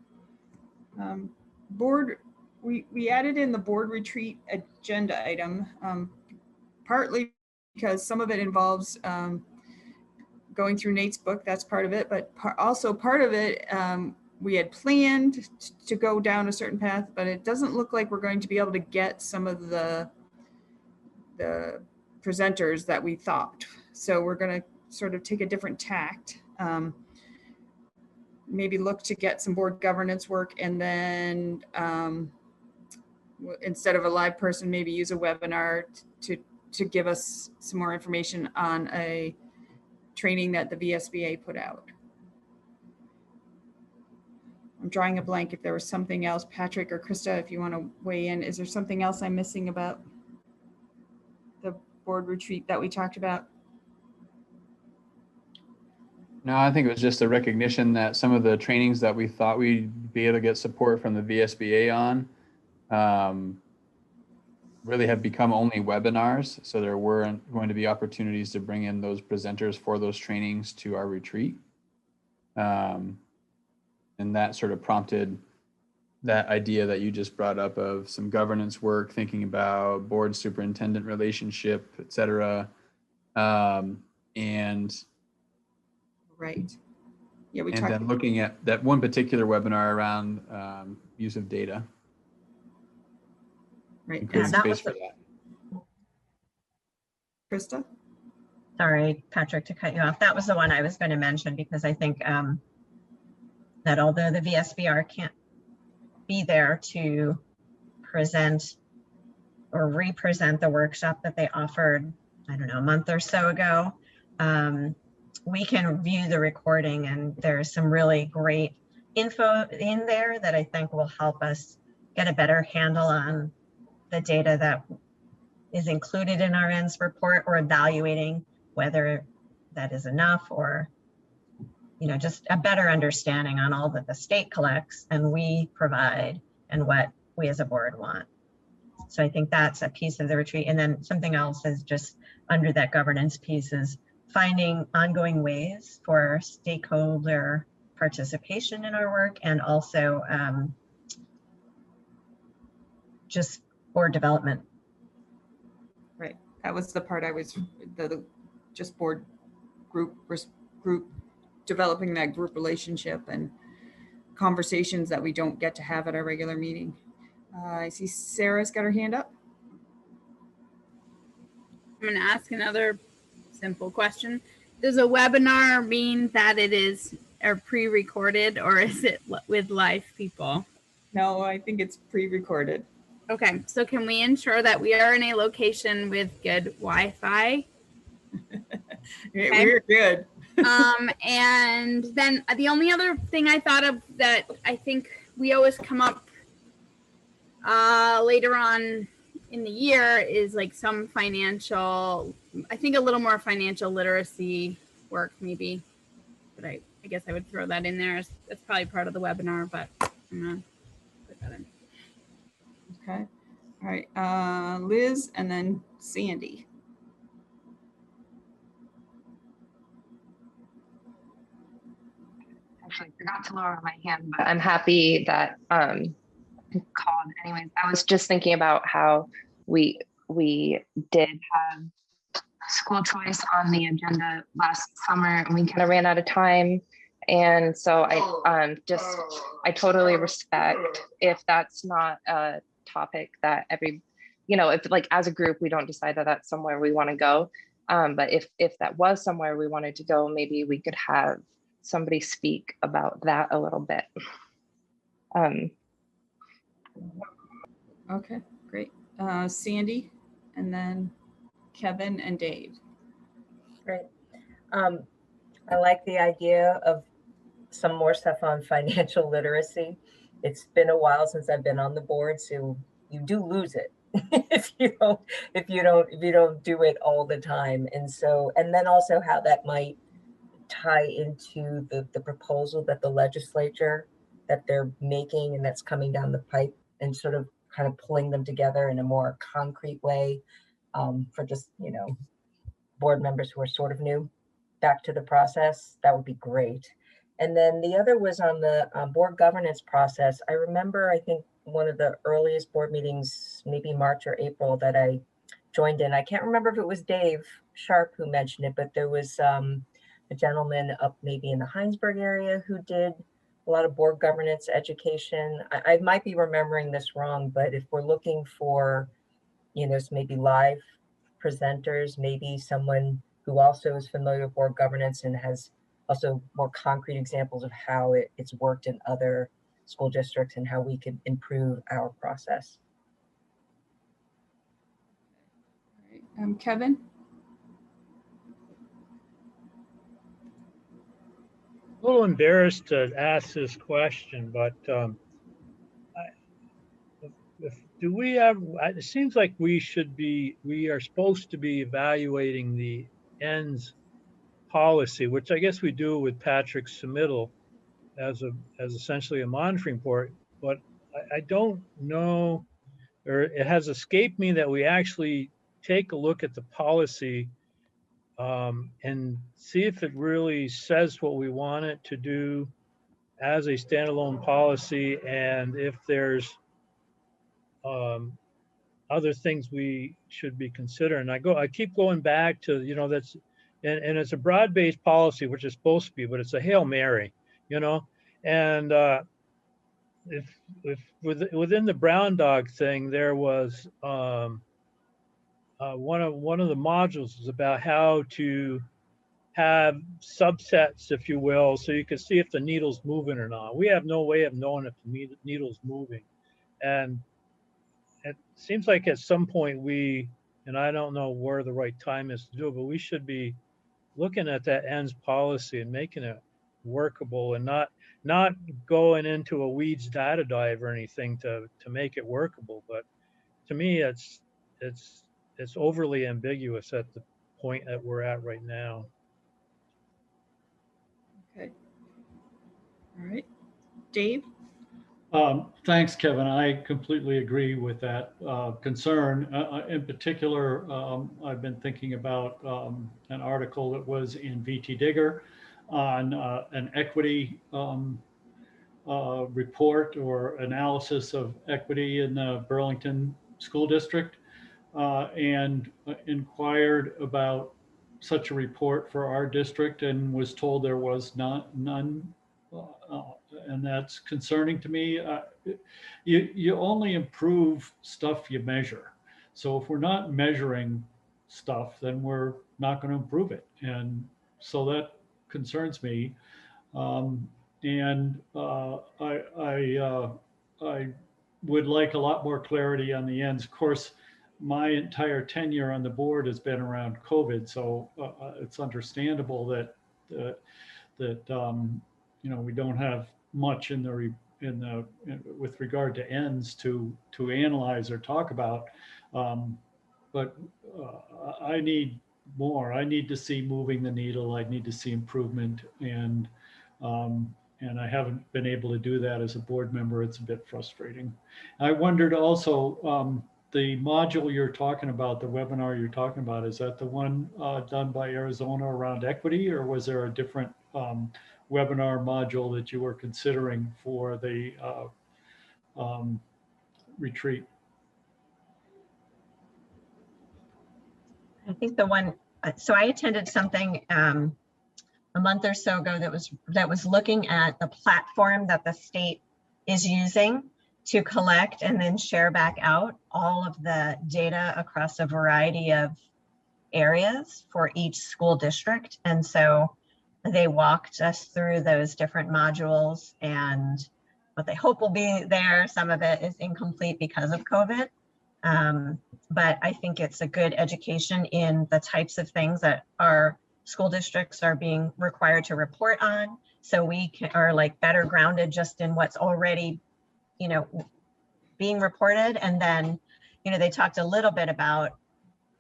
Board we added in the board retreat agenda item, partly because some of it involves going through Nate's book, that's part of it, but also part of it, we had planned to go down a certain path, but it doesn't look like we're going to be able to get some of the presenters that we thought. So we're going to sort of take a different tact. Maybe look to get some board governance work, and then instead of a live person, maybe use a webinar to give us some more information on a training that the VSBA put out. I'm drawing a blank if there was something else. Patrick or Krista, if you want to weigh in, is there something else I'm missing about the board retreat that we talked about? No, I think it was just a recognition that some of the trainings that we thought we'd be able to get support from the VSBA on really have become only webinars. So there weren't going to be opportunities to bring in those presenters for those trainings to our retreat. And that sort of prompted that idea that you just brought up of some governance work, thinking about board superintendent relationship, et cetera. And right. Yeah, and then looking at that one particular webinar around use of data. Right. Yeah, that was Krista? Sorry, Patrick, to cut you off. That was the one I was going to mention, because I think that although the VSBR can't be there to present or represent the workshop that they offered, I don't know, a month or so ago, we can view the recording, and there's some really great info in there that I think will help us get a better handle on the data that is included in our ends report, or evaluating whether that is enough, or just a better understanding on all that the state collects and we provide and what we as a board want. So I think that's a piece of the retreat. And then something else is just under that governance piece is finding ongoing ways for stakeholder participation in our work, and also just board development. Right. That was the part I was, just board group developing that group relationship and conversations that we don't get to have at our regular meeting. I see Sarah's got her hand up. I'm going to ask another simple question. Does a webinar mean that it is pre-recorded, or is it with live people? No, I think it's pre-recorded. Okay, so can we ensure that we are in a location with good Wi-Fi? Okay. We're good. And then the only other thing I thought of that I think we always come up later on in the year is like some financial, I think a little more financial literacy work maybe, but I guess I would throw that in there. That's probably part of the webinar, but I'm gonna put that in. Okay. All right. Liz and then Sandy. Actually, I forgot to lower my hand, but I'm happy that called anyways. I was just thinking about how we did have school choice on the agenda last summer, and we kind of ran out of time. And so I totally respect if that's not a topic that if like as a group we don't decide that that's somewhere we want to go. But if that was somewhere we wanted to go, maybe we could have somebody speak about that a little bit. Okay, great. Sandy, and then Kevin and Dave. Great. I like the idea of some more stuff on financial literacy. It's been a while since I've been on the board, so you do lose it if you don't do it all the time. And then also how that might tie into the proposal that the legislature that they're making and that's coming down the pipe, and sort of kind of pulling them together in a more concrete way for just, board members who are sort of new back to the process. That would be great. And then the other was on the board governance process. I remember, I think one of the earliest board meetings, maybe March or April, that I joined in. I can't remember if it was Dave Sharp who mentioned it, but there was a gentleman up maybe in the Heinsberg area who did a lot of board governance education. I might be remembering this wrong, but if we're looking for, you know, maybe live presenters, maybe someone who also is familiar with board governance and has also more concrete examples of how it's worked in other school districts and how we could improve our process. Kevin? A little embarrassed to ask this question, but do we have, it seems like we are supposed to be evaluating the ends policy, which I guess we do with Patrick's submittal as essentially a monitoring board, but I don't know, or it has escaped me that we actually take a look at the policy and see if it really says what we want it to do as a standalone policy, and if there's other things we should be considering. I keep going back to, you know, that's, and it's a broad-based policy, which is supposed to be, but it's a Hail Mary, you know, and if within the brown dog thing, there was one of the modules is about how to have subsets, if you will, so you can see if the needle's moving or not. We have no way of knowing if the needle's moving. And it seems like at some point and I don't know where the right time is to do it, but we should be looking at that ends policy and making it workable and not going into a weeds data dive or anything to make it workable. But to me, it's overly ambiguous at the point that we're at right now. Okay. All right. Dave? Thanks, Kevin. I completely agree with that concern. In particular, I've been thinking about an article that was in VT Digger on an equity report or analysis of equity in the Burlington School District, and inquired about such a report for our district and was told there was none. And that's concerning to me. You only improve stuff you measure. So if we're not measuring stuff, then we're not going to improve it. And so that concerns me. And I would like a lot more clarity on the ends. Of course, my entire tenure on the board has been around COVID, so it's understandable that you know, we don't have much with regard to ends to analyze or talk about. But I need more. I need to see moving the needle. I need to see improvement, and I haven't been able to do that as a board member. It's a bit frustrating. I wondered also, the module you're talking about, the webinar you're talking about, is that the one done by Arizona around equity, or was there a different webinar module that you were considering for the retreat? I think the one, so I attended something a month or so ago that was looking at the platform that the state is using to collect and then share back out all of the data across a variety of areas for each school district. And so they walked us through those different modules and what they hope will be there. Some of it is incomplete because of COVID. But I think it's a good education in the types of things that our school districts are being required to report on. So we are like better grounded just in what's already, you know, being reported. And then, you know, they talked a little bit about,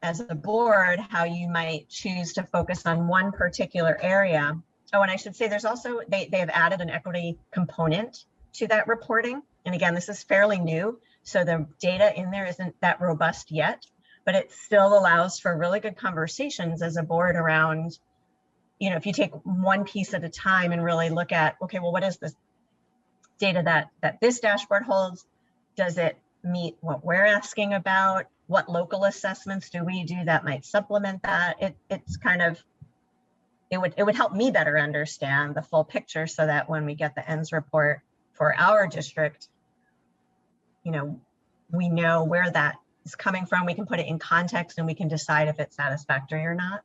as a board, how you might choose to focus on one particular area. Oh, and I should say there's also, they have added an equity component to that reporting. And again, this is fairly new, so the data in there isn't that robust yet, but it still allows for really good conversations as a board around, you know, if you take one piece at a time and really look at, okay, well, what is this data that this dashboard holds? Does it meet what we're asking about? What local assessments do we do that might supplement that? It's kind of, it would help me better understand the full picture so that when we get the ends report for our district, you know, we know where that is coming from. We can put it in context and we can decide if it's satisfactory or not.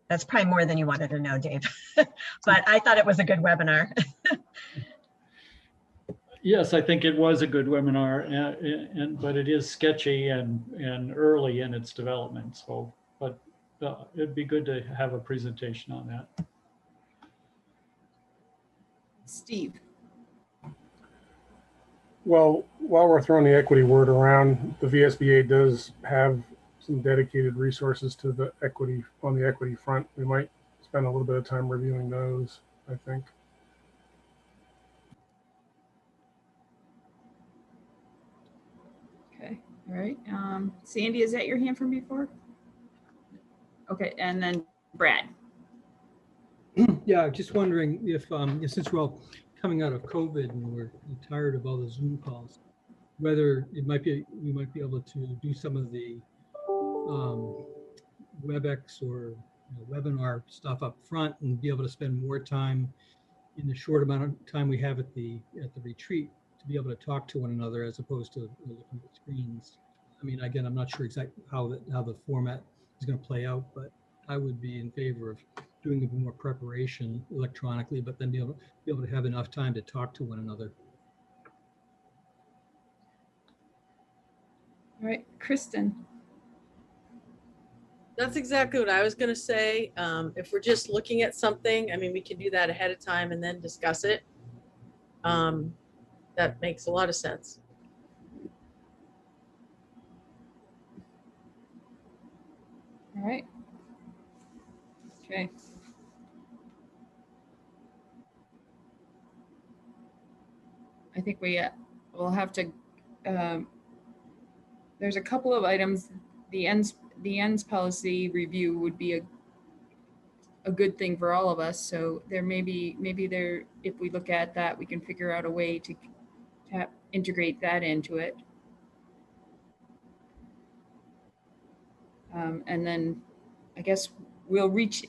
That's probably more than you wanted to know, Dave, but I thought it was a good webinar. Yes, I think it was a good webinar, but it is sketchy and early in its development. So, but it'd be good to have a presentation on that. Steve. Well, while we're throwing the equity word around, the VSBA does have some dedicated resources to the equity on the equity front. We might spend a little bit of time reviewing those, I think. Okay, all right. Sandy, is that your hand from before? Okay, and then Brad. Yeah, just wondering if, since we're all coming out of COVID and we're tired of all the Zoom calls, whether it might be, we might be able to do some of the WebEx or webinar stuff up front and be able to spend more time in the short amount of time we have at the retreat to be able to talk to one another as opposed to looking at screens. I mean, again, I'm not sure exactly how the format is going to play out, but I would be in favor of doing a bit more preparation electronically, but then be able to have enough time to talk to one another. All right, Kristen. That's exactly what I was going to say. If we're just looking at something, I mean, we can do that ahead of time and then discuss it. That makes a lot of sense. All right. Okay. I think we'll have to, there's a couple of items. The ends policy review would be a good thing for all of us. So there maybe there, if we look at that, we can figure out a way to integrate that into it. And then I guess we'll reach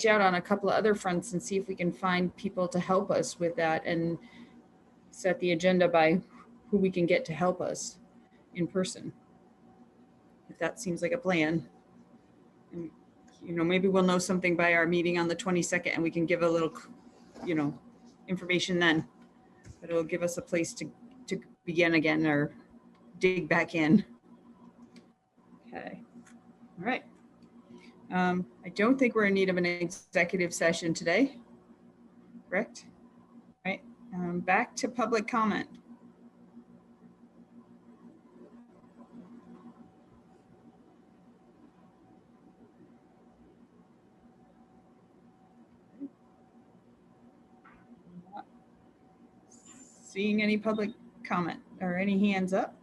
out on a couple of other fronts and see if we can find people to help us with that and set the agenda by who we can get to help us in person. If that seems like a plan. And, maybe we'll know something by our meeting on the 22nd and we can give a little, information then. But it'll give us a place to begin again or dig back in. Okay. All right. I don't think we're in need of an executive session today. Correct? All right. Back to public comment. Seeing any public comment or any hands up.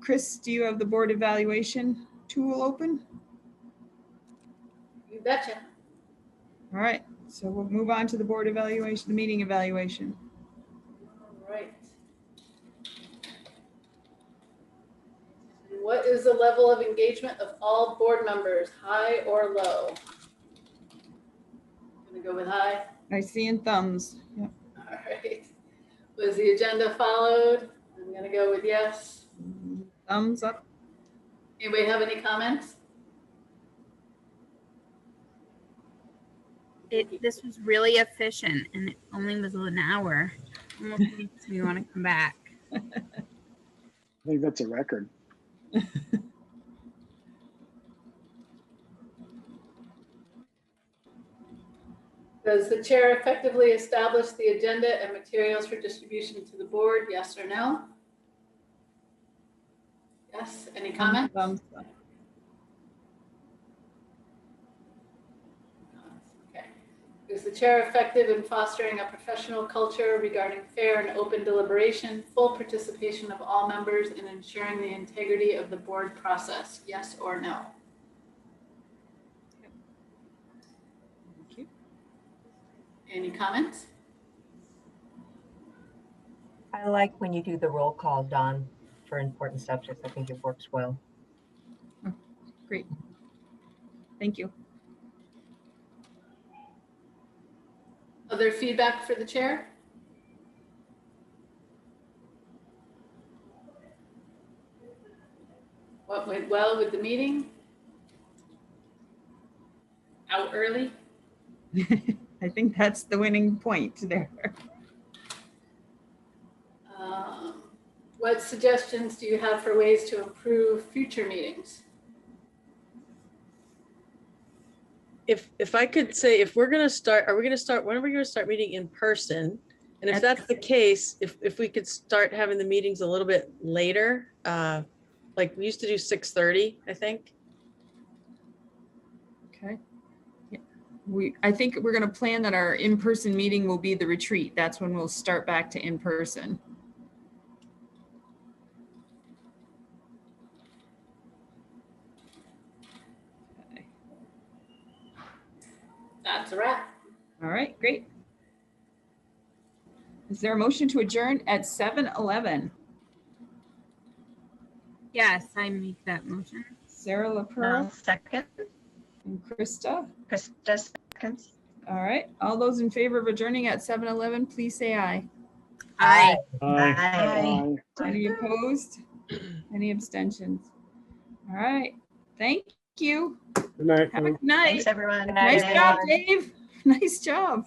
Chris, do you have the board evaluation tool open? You betcha. All right, so we'll move on to the board evaluation, the meeting evaluation. All right. What is the level of engagement of all board members, high or low? I'm gonna go with high. I see in thumbs. Yep. All right. Was the agenda followed? I'm gonna go with yes. Thumbs up. Anybody have any comments? This was really efficient and it only was an hour. Almost makes me want to come back. I think that's a record. Does the chair effectively establish the agenda and materials for distribution to the board? Yes or no? Yes. Any comments? Thumbs up. Okay. Is the chair effective in fostering a professional culture regarding fair and open deliberation, full participation of all members, and ensuring the integrity of the board process? Yes or no? Thank you. Any comments? I like when you do the roll call, Don, for important subjects. I think it works well. Great. Thank you. Other feedback for the chair? What went well with the meeting? Out early? I think that's the winning point there. What suggestions do you have for ways to improve future meetings? If I could say, if we're gonna start, when are we gonna start meeting in person? And if that's the case, if we could start having the meetings a little bit later, like we used to do 6:30, I think. Okay. Yeah. I think we're gonna plan that our in-person meeting will be the retreat. That's when we'll start back to in-person. That's a wrap. All right, great. Is there a motion to adjourn at 7:11? Yes, I make that motion. Sarah LaPearl Second. and Krista. Krista seconds. All right, all those in favor of adjourning at 7:11, please say aye. Aye. Aye. Any opposed? Any abstentions? All right, thank you. Good night. Have a good night. Thanks, everyone. Nice job, Dave. Nice job.